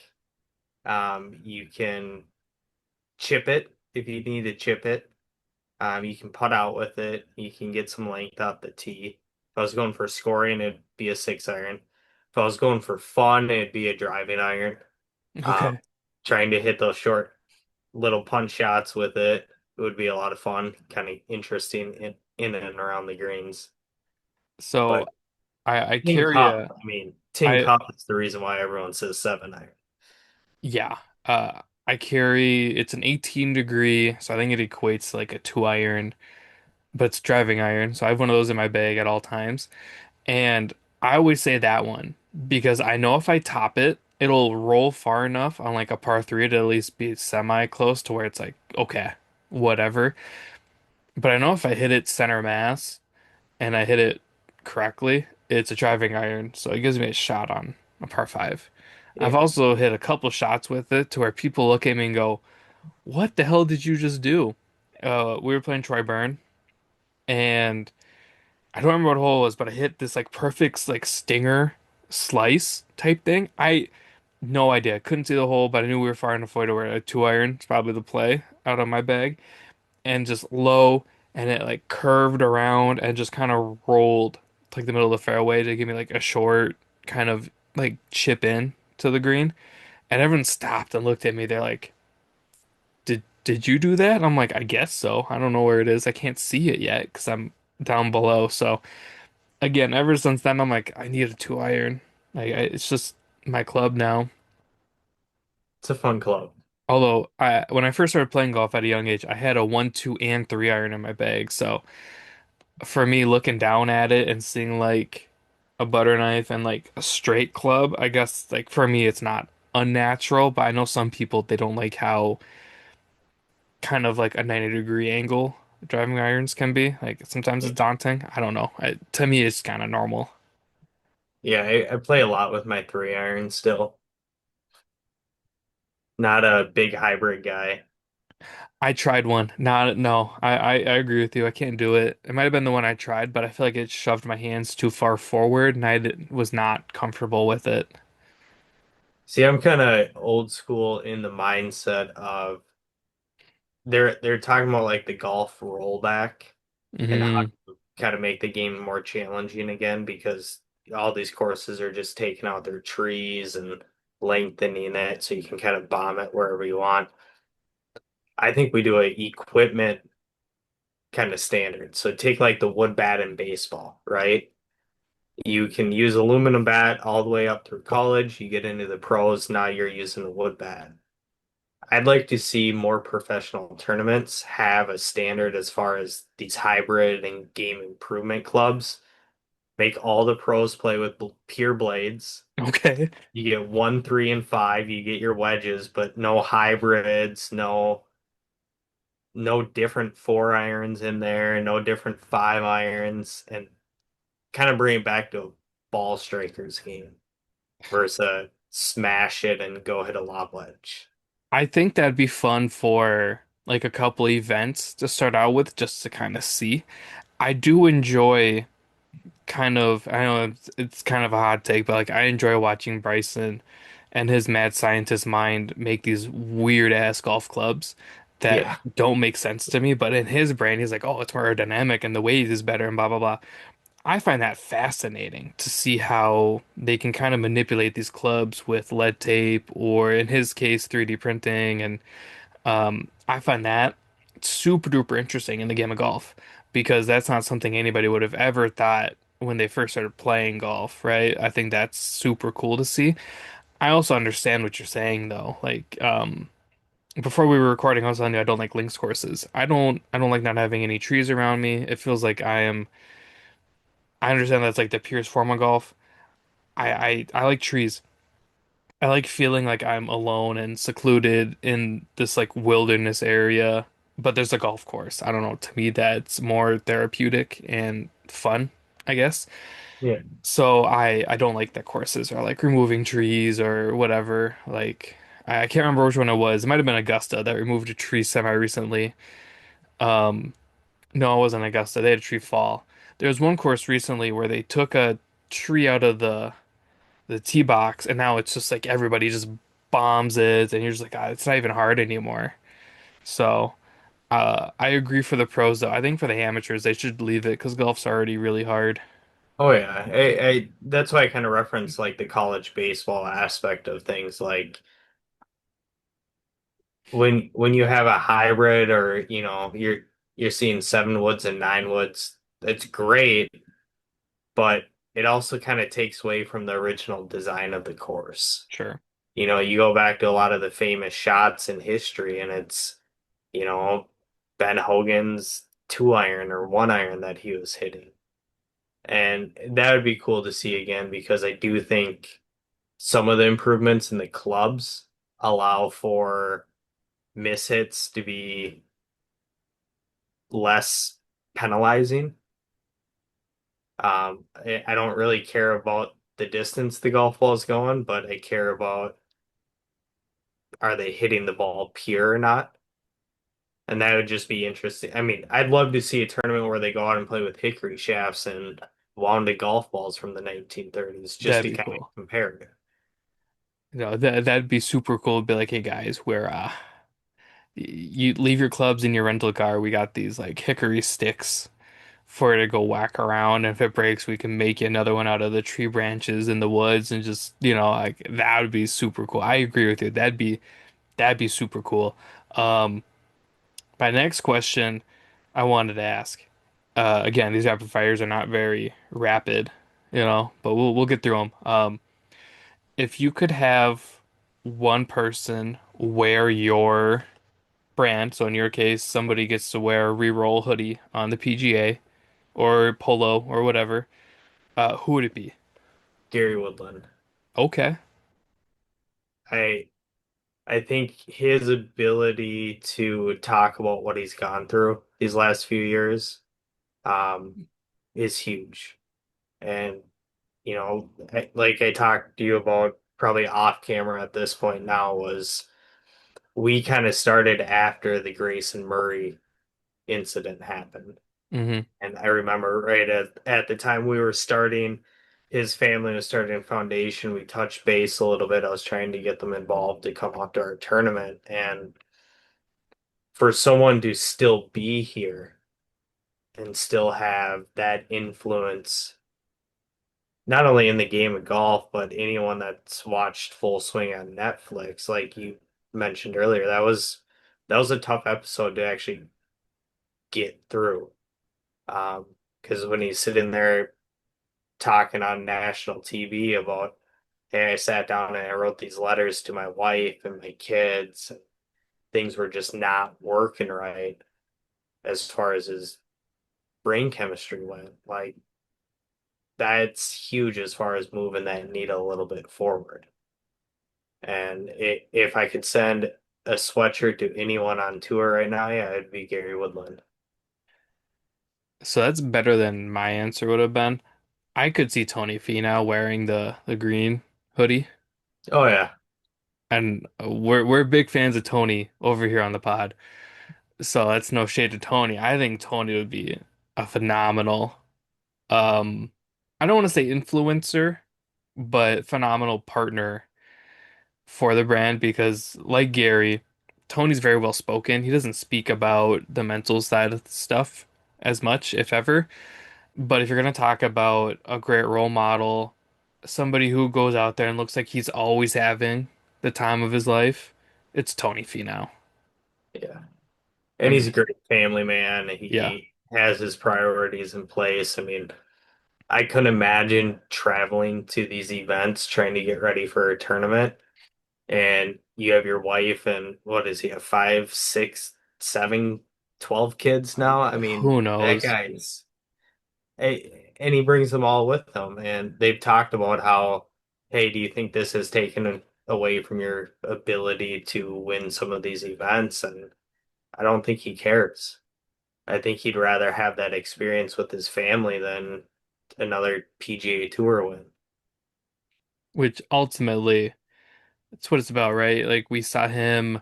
Speaker 2: You can chip it if you need to chip it. You can putt out with it. You can get some length out the tee. If I was going for scoring, it'd be a 6 iron. If I was going for fun, it'd be a driving iron. Um,
Speaker 1: Okay.
Speaker 2: Trying to hit those short little punch shots with it would be a lot of fun, kind of interesting in and around the greens.
Speaker 1: So
Speaker 2: But
Speaker 1: I
Speaker 2: Tin
Speaker 1: carry
Speaker 2: cup.
Speaker 1: a
Speaker 2: I mean, tin
Speaker 1: I
Speaker 2: cup is the reason why everyone says 7 iron.
Speaker 1: yeah. I carry it's an 18 degree, so I think it equates to like a 2 iron, but it's driving iron. So I have one of those in my bag at all times. And I always say that one because I know if I top it, it'll roll far enough on like a par three to at least be semi close to where it's like, okay, whatever. But I know if I hit it center mass and I hit it correctly, it's a driving iron, so it gives me a shot on a par five. I've
Speaker 2: Yeah.
Speaker 1: also hit a couple shots with it to where people look at me and go, "What the hell did you just do?" We were playing Troy Burn, and I don't remember what hole it was, but I hit this like perfect like stinger slice type thing. I no idea. Couldn't see the hole, but I knew we were far enough away to where a 2 iron is probably the play out of my bag. And just low, and it like curved around and just kind of rolled to, like the middle of the fairway to give me like a short kind of like chip in to the green. And everyone stopped and looked at me. They're like, "Did you do that?" I'm like, "I guess so. I don't know where it is. I can't see it yet because I'm down below." So again, ever since then, I'm like, I need a 2 iron. It's just my club now.
Speaker 2: It's a fun club.
Speaker 1: Although when I first started playing golf at a young age, I had a 1, 2, and 3 iron in my bag. So for me, looking down at it and seeing like a butter knife and like a straight club, I guess like for me, it's not unnatural. But I know some people they don't like how kind of like a 90-degree angle driving irons can be. Like sometimes it's
Speaker 2: Yeah,
Speaker 1: daunting. I don't know. To me, it's kind of normal.
Speaker 2: yeah, I play a lot with my 3 iron still. Not a big hybrid guy.
Speaker 1: I tried one. Not no. I agree with you. I can't do it. It might have been the one I tried, but I feel like it shoved my hands too far forward, and was not comfortable with it.
Speaker 2: See, I'm kind of old school in the mindset of they're talking about like the golf rollback and how
Speaker 1: Hmm.
Speaker 2: to kind of make the game more challenging again because all these courses are just taking out their trees and lengthening it so you can kind of bomb it wherever you want. I think we do a equipment kind of standard. So take like the wood bat in baseball, right? You can use aluminum bat all the way up through college. You get into the pros, now you're using the wood bat. I'd like to see more professional tournaments have a standard as far as these hybrid and game improvement clubs. Make all the pros play with pure blades.
Speaker 1: Okay.
Speaker 2: You get 1, 3, and 5. You get your wedges, but no hybrids, no different 4 irons in there, no different 5 irons, and kind of bring it back to a ball strikers game versus a smash it and go hit a lob wedge.
Speaker 1: I think that'd be fun for like a couple events to start out with, just to kind of see. I do enjoy kind of, I know it's kind of a hot take, but like I enjoy watching Bryson and his mad scientist mind make these weird ass golf clubs that
Speaker 2: Yeah.
Speaker 1: don't make sense to me. But in his brain, he's like, oh, it's more aerodynamic and the weight is better and blah blah blah. I find that fascinating to see how they can kind of manipulate these clubs with lead tape or in his case 3D printing, and I find that super duper interesting in the game of golf because that's not something anybody would have ever thought when they first started playing golf, right? I think that's super cool to see. I also understand what you're saying though. Like, before we were recording, I was telling you I don't like links courses. I don't like not having any trees around me. It feels like I understand that's like the purest form of golf. I like trees. I like feeling like I'm alone and secluded in this like wilderness area, but there's a golf course. I don't know. To me, that's more therapeutic and fun, I guess.
Speaker 2: Yeah.
Speaker 1: So I don't like that courses are like removing trees or whatever. Like I can't remember which one it was. It might have been Augusta that removed a tree semi recently. Um, no, it wasn't Augusta. They had a tree fall. There was one course recently where they took a tree out of the tee box, and now it's just like everybody just bombs it, and you're just like, it's not even hard anymore. So, I agree for the pros though. I think for the amateurs, they should leave it because golf's already really hard.
Speaker 2: Oh yeah. That's why I kind of reference like the college baseball aspect of things. Like when you have a hybrid or you're seeing 7 woods and 9 woods, it's great, but it also kind of takes away from the original design of the course.
Speaker 1: Sure.
Speaker 2: You go back to a lot of the famous shots in history, and it's, you know, Ben Hogan's 2 iron or 1 iron that he was hitting. And that would be cool to see again because I do think some of the improvements in the clubs allow for mishits to be less penalizing. I don't really care about the distance the golf ball is going, but I care about are they hitting the ball pure or not? And that would just be interesting. I mean, I'd love to see a tournament where they go out and play with hickory shafts and wounded golf balls from the 1930s just
Speaker 1: That'd
Speaker 2: to
Speaker 1: be
Speaker 2: kind of
Speaker 1: cool.
Speaker 2: compare it.
Speaker 1: That'd be super cool. Be like, hey guys, you leave your clubs in your rental car. We got these like hickory sticks for it to go whack around. And if it breaks, we can make you another one out of the tree branches in the woods and just, like that would be super cool. I agree with you. That'd be super cool. Um, my next question I wanted to ask. Again, these rapid fires are not very rapid, but we'll get through them. If you could have one person wear your brand, so in your case, somebody gets to wear a re-roll hoodie on the PGA or polo or whatever, who would it be?
Speaker 2: Gary Woodland.
Speaker 1: Okay.
Speaker 2: I I think his ability to talk about what he's gone through these last few years um, is huge. And, like I talked to you about probably off camera at this point now, was we kind of started after the Grayson Murray incident happened.
Speaker 1: Hmm.
Speaker 2: And I remember right at the time we were starting, his family was starting a foundation. We touched base a little bit. I was trying to get them involved to come out to our tournament. And for someone to still be here and still have that influence, not only in the game of golf, but anyone that's watched Full Swing on Netflix, like you mentioned earlier, that was a tough episode to actually get through. Because when he's sitting there talking on national TV about, hey, I sat down and I wrote these letters to my wife and my kids, and things were just not working right as far as his brain chemistry went. Like, that's huge as far as moving that needle a little bit forward. And if I could send a sweatshirt to anyone on tour right now, yeah, it'd be Gary Woodland.
Speaker 1: So that's better than my answer would have been. I could see Tony Finau wearing the green hoodie,
Speaker 2: Oh yeah,
Speaker 1: and we're big fans of Tony over here on the pod. So that's no shade to Tony. I think Tony would be a phenomenal, um, I don't want to say influencer, but phenomenal partner for the brand because, like Gary, Tony's very well spoken. He doesn't speak about the mental side of stuff as much, if ever. But if you're going to talk about a great role model, somebody who goes out there and looks like he's always having the time of his life, it's Tony Finau.
Speaker 2: yeah.
Speaker 1: I
Speaker 2: And he's
Speaker 1: mean,
Speaker 2: a great family man.
Speaker 1: yeah.
Speaker 2: He has his priorities in place. I mean, I couldn't imagine traveling to these events trying to get ready for a tournament. And you have your wife and what is he, have five, six, seven, 12 kids now? I mean,
Speaker 1: Who
Speaker 2: that
Speaker 1: knows?
Speaker 2: guy's, and he brings them all with him. And they've talked about how, hey, do you think this has taken away from your ability to win some of these events? And I don't think he cares. I think he'd rather have that experience with his family than another PGA Tour win.
Speaker 1: Which ultimately, that's what it's about, right? Like we saw him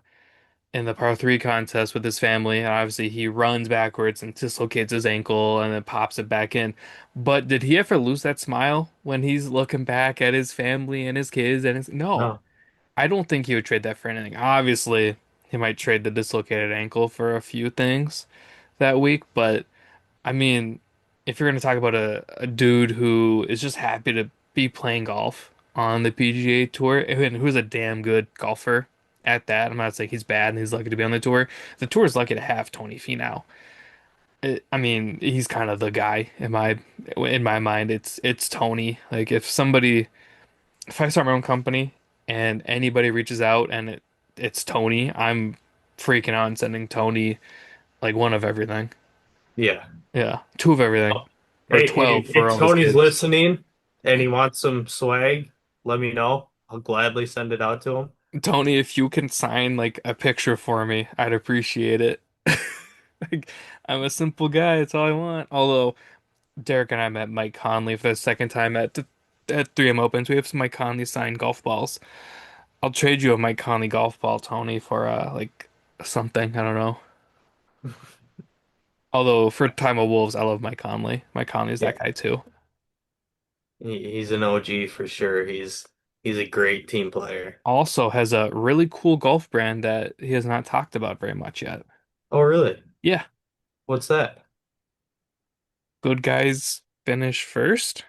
Speaker 1: in the par three contest with his family, and obviously he runs backwards and dislocates his ankle and then pops it back in. But did he ever lose that smile when he's looking back at his family and his kids and his no.
Speaker 2: No,
Speaker 1: I don't think he would trade that for anything. Obviously, he might trade the dislocated ankle for a few things that week, but I mean, if you're going to talk about a dude who is just happy to be playing golf on the PGA Tour and who's a damn good golfer at that, I'm not saying he's bad and he's lucky to be on the tour. The tour is lucky to have Tony Finau. I mean, he's kind of the guy in my mind. It's Tony. Like if I start my own company and anybody reaches out and it's Tony, I'm freaking out and sending Tony like one of everything.
Speaker 2: Yeah.
Speaker 1: Yeah, two of everything,
Speaker 2: Oh,
Speaker 1: or
Speaker 2: hey,
Speaker 1: 12 for
Speaker 2: if
Speaker 1: all his
Speaker 2: Tony's
Speaker 1: kids.
Speaker 2: listening and he wants some swag, let me know. I'll gladly send it out to him.
Speaker 1: Tony, if you can sign like a picture for me, I'd appreciate it. Like, I'm a simple guy. That's all I want. Although Derek and I met Mike Conley for the second time at 3M Opens. We have some Mike Conley signed golf balls. I'll trade you a Mike Conley golf ball, Tony, for like something. I don't know. Although for Time of Wolves, I love Mike Conley. Mike Conley's
Speaker 2: Yeah.
Speaker 1: that guy too.
Speaker 2: He's an OG for sure. He's a great team player.
Speaker 1: Also has a really cool golf brand that he has not talked about very much yet.
Speaker 2: Oh, really?
Speaker 1: Yeah,
Speaker 2: What's that?
Speaker 1: good guys finish first.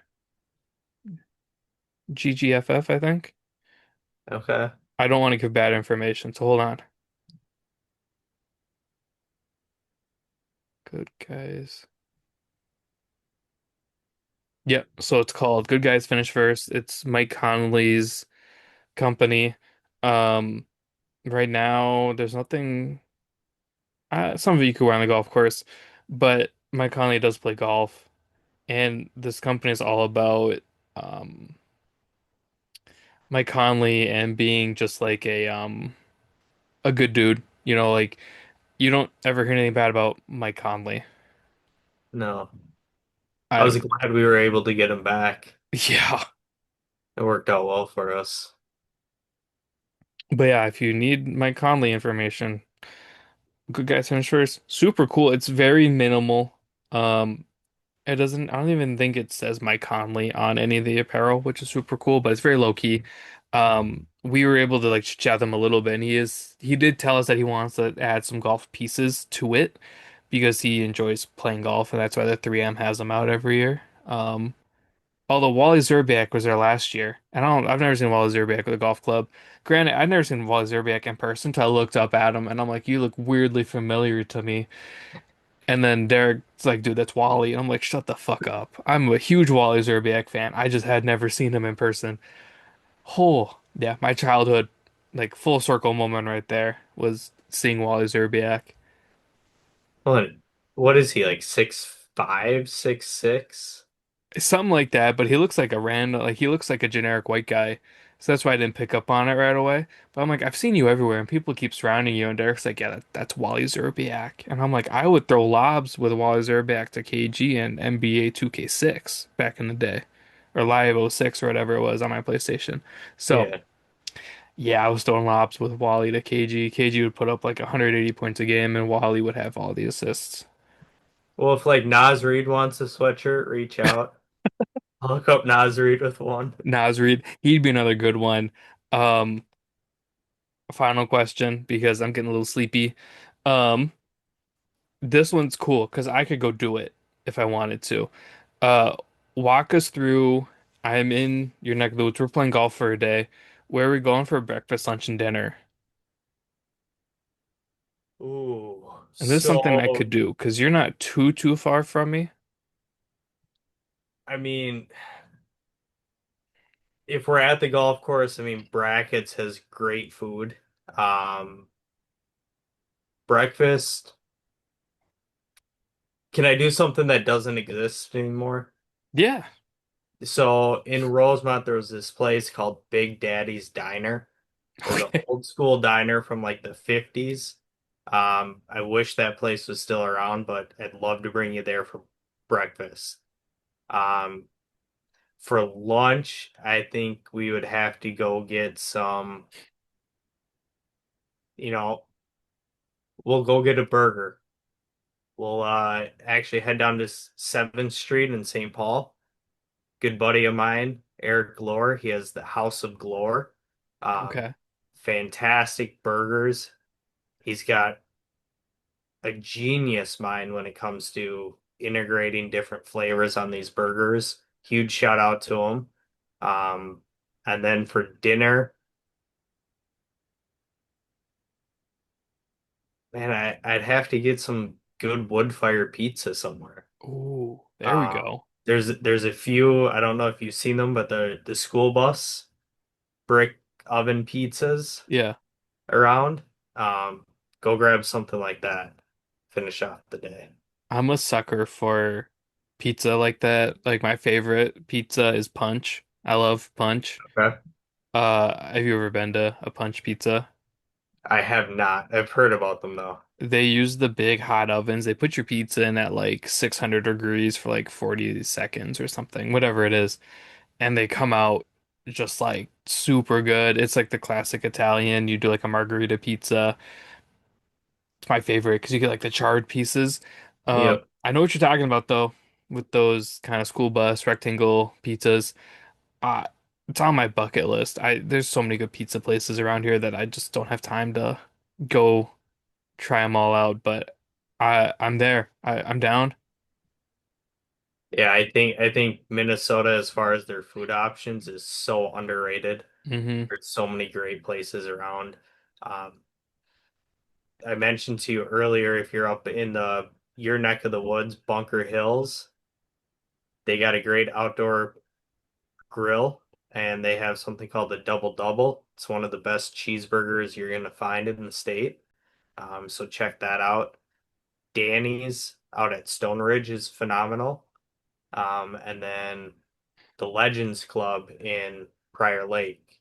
Speaker 1: GGFF, I think.
Speaker 2: Okay.
Speaker 1: I don't want to give bad information, so hold on. Good guys. Yep, so it's called Good Guys Finish First. It's Mike Conley's company. Um, right now, there's nothing. Some of you could wear on the golf course, but Mike Conley does play golf, and this company is all about um, Mike Conley and being just like a good dude. Like you don't ever hear anything bad about Mike Conley.
Speaker 2: No. I
Speaker 1: I
Speaker 2: was glad we were able to get him back.
Speaker 1: yeah,
Speaker 2: It worked out well for us.
Speaker 1: but yeah, if you need Mike Conley information, Good Guys Finish First, super cool. It's very minimal. Um, It doesn't, I don't even think it says Mike Conley on any of the apparel, which is super cool, but it's very low key. We were able to like chat them a little bit, and he did tell us that he wants to add some golf pieces to it because he enjoys playing golf, and that's why the 3M has them out every year. Although Wally Zerbiak was there last year, and I've never seen Wally Zerbiak with a golf club. Granted, I've never seen Wally Zerbiak in person until I looked up at him, and I'm like, you look weirdly familiar to me. And then Derek's like, dude, that's Wally. And I'm like, shut the fuck up. I'm a huge Wally Zerbiak fan. I just had never seen him in person. Oh, yeah, my childhood, like full circle moment right there was seeing Wally Zerbiak.
Speaker 2: What what is he like 6'5", 6'6"?
Speaker 1: Something like that, but he looks like a random, like he looks like a generic white guy. So that's why I didn't pick up on it right away. But I'm like, I've seen you everywhere, and people keep surrounding you. And Derek's like, yeah, that's Wally Zerbiak. And I'm like, I would throw lobs with Wally Zerbiak to KG and NBA 2K6 back in the day, or Live '06 or whatever it was on my PlayStation. So
Speaker 2: Yeah.
Speaker 1: yeah, I was throwing lobs with Wally to KG. KG would put up like 180 points a game, and Wally would have all the assists.
Speaker 2: Well, if like Nas Reed wants a sweatshirt, reach out. I'll hook up Nas Reed with one.
Speaker 1: Nas Reed, he'd be another good one. Um, Final question because I'm getting a little sleepy. Um, this one's cool because I could go do it if I wanted to. Uh, Walk us through. I'm in your neck of the woods. We're playing golf for a day. Where are we going for breakfast, lunch, and dinner?
Speaker 2: Ooh,
Speaker 1: And this is something I
Speaker 2: so
Speaker 1: could do because you're not too far from me.
Speaker 2: I mean, if we're at the golf course, I mean, Brackets has great food. Um, Breakfast. Can I do something that doesn't exist anymore?
Speaker 1: Yeah.
Speaker 2: So in Rosemont, there was this place called Big Daddy's Diner. It was an
Speaker 1: Okay.
Speaker 2: old school diner from like the 50s. I wish that place was still around, but I'd love to bring you there for breakfast. Um, for lunch, I think we would have to go get some, you know, we'll go get a burger. We'll actually head down to 7th Street in St. Paul. Good buddy of mine, Eric Glore, he has the House of Glore. Um,
Speaker 1: Okay.
Speaker 2: fantastic burgers. He's got a genius mind when it comes to integrating different flavors on these burgers. Huge shout out to him. Um, and then for dinner, man, I'd have to get some good wood fire pizza somewhere.
Speaker 1: Ooh, there we
Speaker 2: Um,
Speaker 1: go.
Speaker 2: there's a few, I don't know if you've seen them, but the school bus brick oven pizzas
Speaker 1: Yeah.
Speaker 2: around. Um, Go grab something like that. Finish off the day.
Speaker 1: I'm a sucker for pizza like that. Like my favorite pizza is Punch. I love Punch.
Speaker 2: Okay.
Speaker 1: Have you ever been to a Punch pizza?
Speaker 2: I have not. I've heard about them though.
Speaker 1: They use the big hot ovens. They put your pizza in at like 600 degrees for like 40 seconds or something, whatever it is. And they come out just like super good. It's like the classic Italian. You do like a margarita pizza. It's my favorite because you get like the charred pieces.
Speaker 2: Yep.
Speaker 1: I know what you're talking about though, with those kind of school bus rectangle pizzas. Uh, it's on my bucket list. There's so many good pizza places around here that I just don't have time to go try them all out. But I'm there. I'm down.
Speaker 2: Yeah, I think Minnesota, as far as their food options, is so underrated.
Speaker 1: Hmm.
Speaker 2: There's so many great places around. Um, I mentioned to you earlier, if you're up in the your neck of the woods, Bunker Hills, they got a great outdoor grill, and they have something called the Double Double. It's one of the best cheeseburgers you're gonna find in the state. So check that out. Danny's out at Stone Ridge is phenomenal. And then the Legends Club in Prior Lake,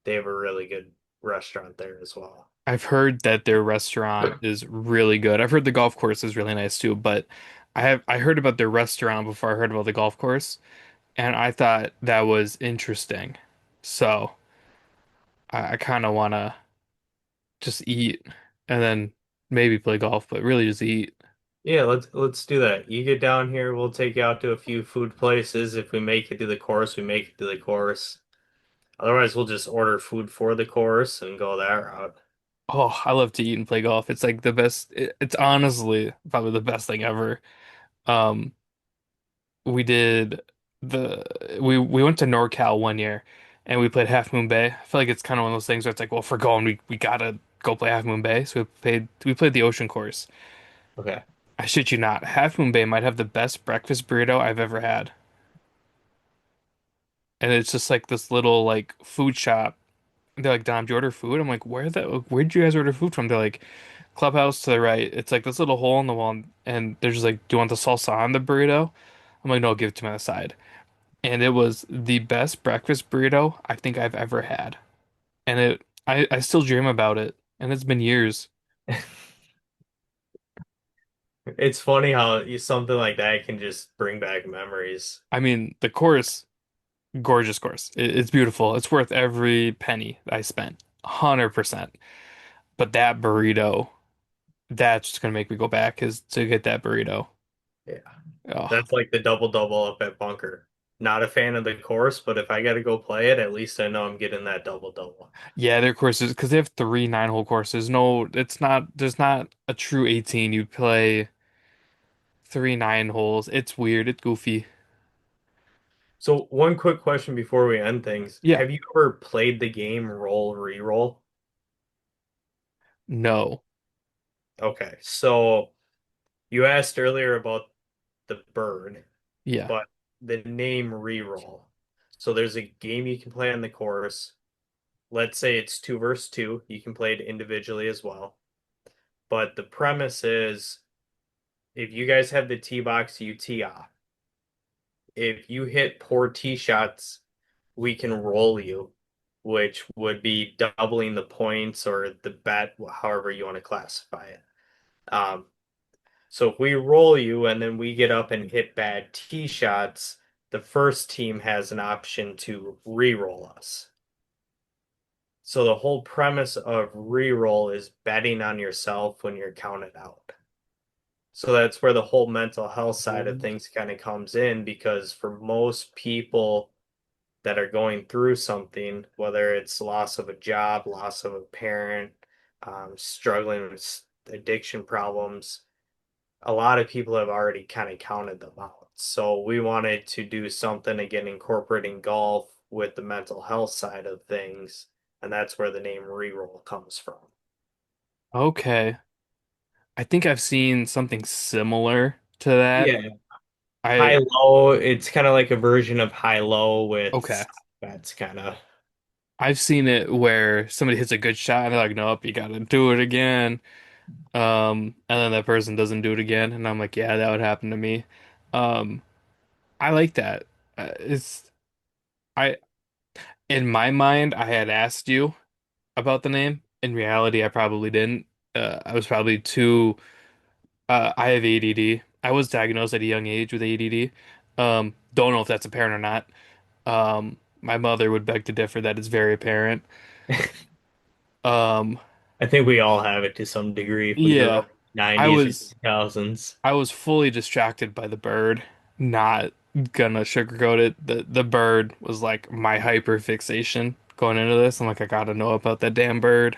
Speaker 2: they have a really good restaurant there as well.
Speaker 1: I've heard that their restaurant is really good. I've heard the golf course is really nice too, but I heard about their restaurant before I heard about the golf course, and I thought that was interesting. So I kind of want to just eat and then maybe play golf, but really just eat.
Speaker 2: Yeah, let's do that. You get down here, we'll take you out to a few food places. If we make it to the course, we make it to the course. Otherwise, we'll just order food for the course and go that route.
Speaker 1: Oh, I love to eat and play golf. It's like the best. It's honestly probably the best thing ever. Um, we did we went to NorCal one year and we played Half Moon Bay. I feel like it's kind of one of those things where it's like, well, if we're going, we gotta go play Half Moon Bay. So we played the Ocean Course.
Speaker 2: Okay.
Speaker 1: I shit you not, Half Moon Bay might have the best breakfast burrito I've ever had. And it's just like this little like food shop. They're like, Dom, do you order food? I'm like, where'd you guys order food from? They're like, Clubhouse to the right. It's like this little hole in the wall, and they're just like, do you want the salsa on the burrito? I'm like, no, give it to me on the side. And it was the best breakfast burrito I think I've ever had. And I still dream about it, and it's been years.
Speaker 2: It's funny how something like that can just bring back memories.
Speaker 1: I mean, the course, gorgeous course. It's beautiful. It's worth every penny I spent, 100%. But that burrito, that's just gonna make me go back is to get that burrito.
Speaker 2: Yeah.
Speaker 1: Oh,
Speaker 2: That's like the double double up at Bunker. Not a fan of the course, but if I got to go play it, at least I know I'm getting that double double.
Speaker 1: yeah, their courses because they have three 9-hole courses. No, it's not. There's not a true 18. You play three 9 holes. It's weird. It's goofy.
Speaker 2: So one quick question before we end things.
Speaker 1: Yeah.
Speaker 2: Have you ever played the game Roll Reroll?
Speaker 1: No.
Speaker 2: Okay, so you asked earlier about the bird,
Speaker 1: Yeah.
Speaker 2: but the name Reroll. So there's a game you can play on the course. Let's say it's two versus two. You can play it individually as well. But the premise is if you guys have the tee box, you tee off. If you hit poor tee shots, we can roll you, which would be doubling the points or the bet, however you want to classify it. Um, so if we roll you and then we get up and hit bad tee shots, the first team has an option to re-roll us. So the whole premise of re-roll is betting on yourself when you're counted out. So that's where the whole mental health side of things kind of comes in because for most people that are going through something, whether it's loss of a job, loss of a parent, struggling with addiction problems, a lot of people have already kind of counted them out. So we wanted to do something again, incorporating golf with the mental health side of things, and that's where the name reroll comes from.
Speaker 1: Okay. I think I've seen something similar to that.
Speaker 2: Yeah. High
Speaker 1: I
Speaker 2: low, it's kind of like a version of high low with
Speaker 1: Okay.
Speaker 2: that's kind of
Speaker 1: I've seen it where somebody hits a good shot and they're like, nope, you gotta do it again. And then that person doesn't do it again, and I'm like, yeah, that would happen to me. Um, I like that. It's I In my mind, I had asked you about the name. In reality, I probably didn't. I was probably too. I have ADD. I was diagnosed at a young age with ADD. Don't know if that's apparent or not. My mother would beg to differ that it's very apparent. Um,
Speaker 2: I think we all have it to some degree if we grew
Speaker 1: yeah,
Speaker 2: up in the
Speaker 1: I
Speaker 2: 90s or
Speaker 1: was
Speaker 2: 2000s.
Speaker 1: I was fully distracted by the bird. Not gonna sugarcoat it. The bird was like my hyper fixation going into this. I'm like, I gotta know about that damn bird.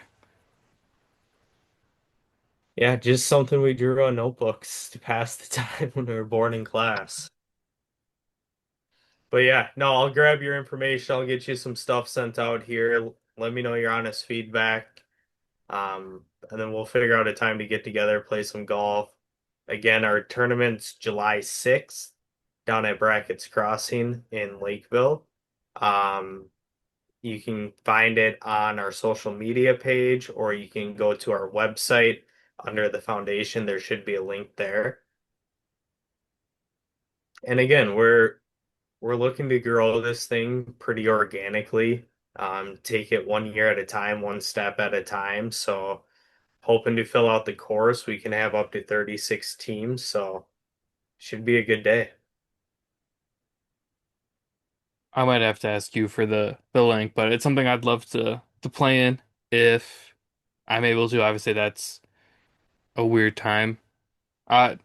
Speaker 2: Yeah, just something we drew on notebooks to pass the time when we were bored in class. But yeah, no, I'll grab your information. I'll get you some stuff sent out here. Let me know your honest feedback. And then we'll figure out a time to get together, play some golf. Again, our tournament's July 6th down at Brackett's Crossing in Lakeville. Um, you can find it on our social media page, or you can go to our website under the foundation. There should be a link there. And again, we're looking to grow this thing pretty organically. Take it one year at a time, one step at a time. So hoping to fill out the course. We can have up to 36 teams, so should be a good day.
Speaker 1: I might have to ask you for the link, but it's something I'd love to play in if I'm able to. Obviously, that's a weird time. Uh,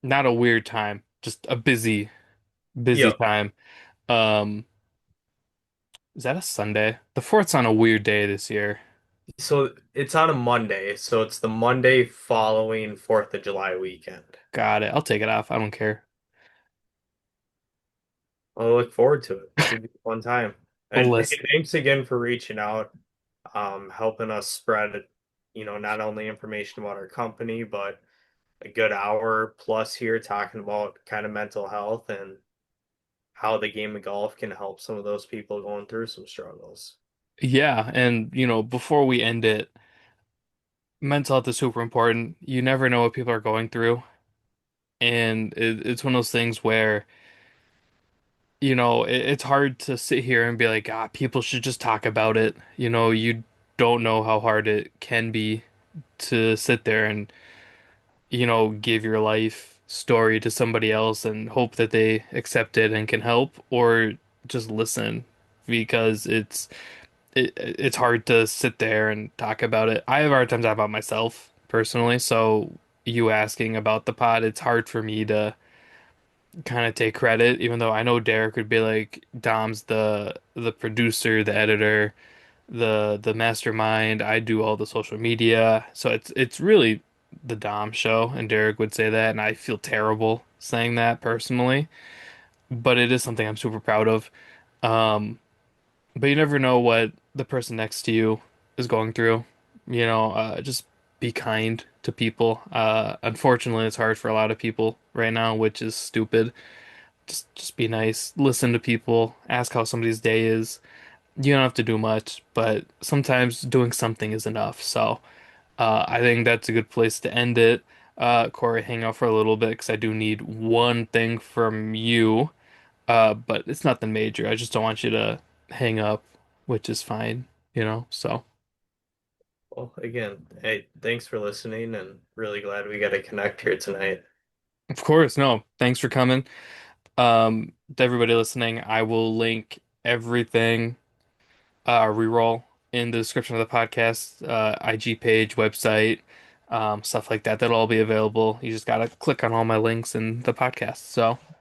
Speaker 1: Not a weird time, just a busy
Speaker 2: Yep.
Speaker 1: time. Um, is that a Sunday? The fourth's on a weird day this year.
Speaker 2: So it's on a Monday, so it's the Monday following 4th of July weekend.
Speaker 1: Got it. I'll take it off. I don't care.
Speaker 2: I look forward to it. Should be a fun time. And hey,
Speaker 1: Listen.
Speaker 2: thanks again for reaching out, helping us spread, not only information about our company, but a good hour plus here talking about kind of mental health and how the game of golf can help some of those people going through some struggles.
Speaker 1: Yeah, and before we end it, mental health is super important. You never know what people are going through, and it's one of those things where, it's hard to sit here and be like, ah, people should just talk about it. You don't know how hard it can be to sit there and, give your life story to somebody else and hope that they accept it and can help, or just listen because it's hard to sit there and talk about it. I have a hard time talking about myself personally, so you asking about the pod, it's hard for me to kind of take credit, even though I know Derek would be like, Dom's the producer, the editor, the mastermind. I do all the social media, so it's really the Dom show, and Derek would say that, and I feel terrible saying that personally, but it is something I'm super proud of. Um, but you never know what the person next to you is going through. Just be kind to people. Unfortunately, it's hard for a lot of people right now, which is stupid. Just be nice, listen to people, ask how somebody's day is. You don't have to do much, but sometimes doing something is enough. So, I think that's a good place to end it. Corey, hang out for a little bit because I do need one thing from you. But it's nothing major. I just don't want you to hang up, which is fine. So,
Speaker 2: Well, again, hey, thanks for listening and really glad we got to connect here tonight.
Speaker 1: of course, no, thanks for coming. To everybody listening, I will link everything, reroll in the description of the podcast, IG page, website, stuff like that. That'll all be available. You just gotta click on all my links in the podcast. So.